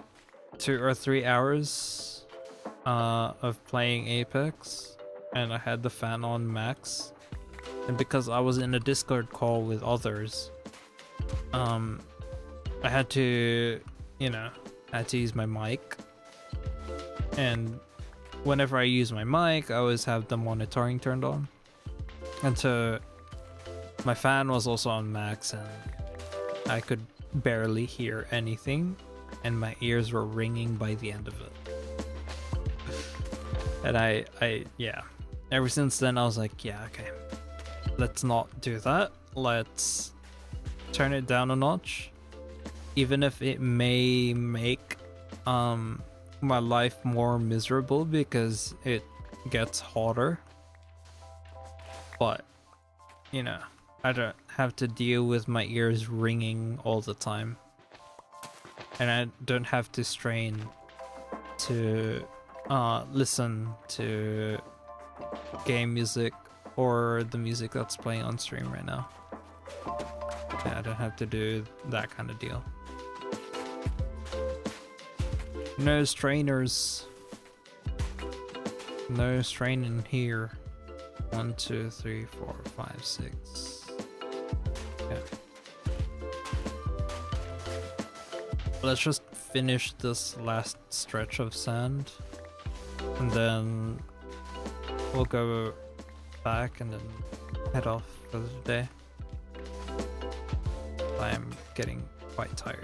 2 or 3 hours of playing Apex, and I had the fan on max, and because I was in a Discord call with others, I had to, you know, use my mic, and whenever I use my mic, I always have the monitoring turned on, and so my fan was also on max, and I could barely hear anything, and my ears were ringing by the end of it. And I yeah, ever since then I was like, yeah, okay, let's not do that, let's turn it down a notch, even if it may make my life more miserable because it gets hotter. But, you know, I don't have to deal with my ears ringing all the time, and I don't have to strain to listen to game music or the music that's playing on stream right now. Yeah, I don't have to do that kind of deal. No strainers. No straining here. 1, 2, 3, 4, 5, 6. Okay. Let's just finish this last stretch of sand, and then we'll go back and then head off for the day. I'm getting quite tired.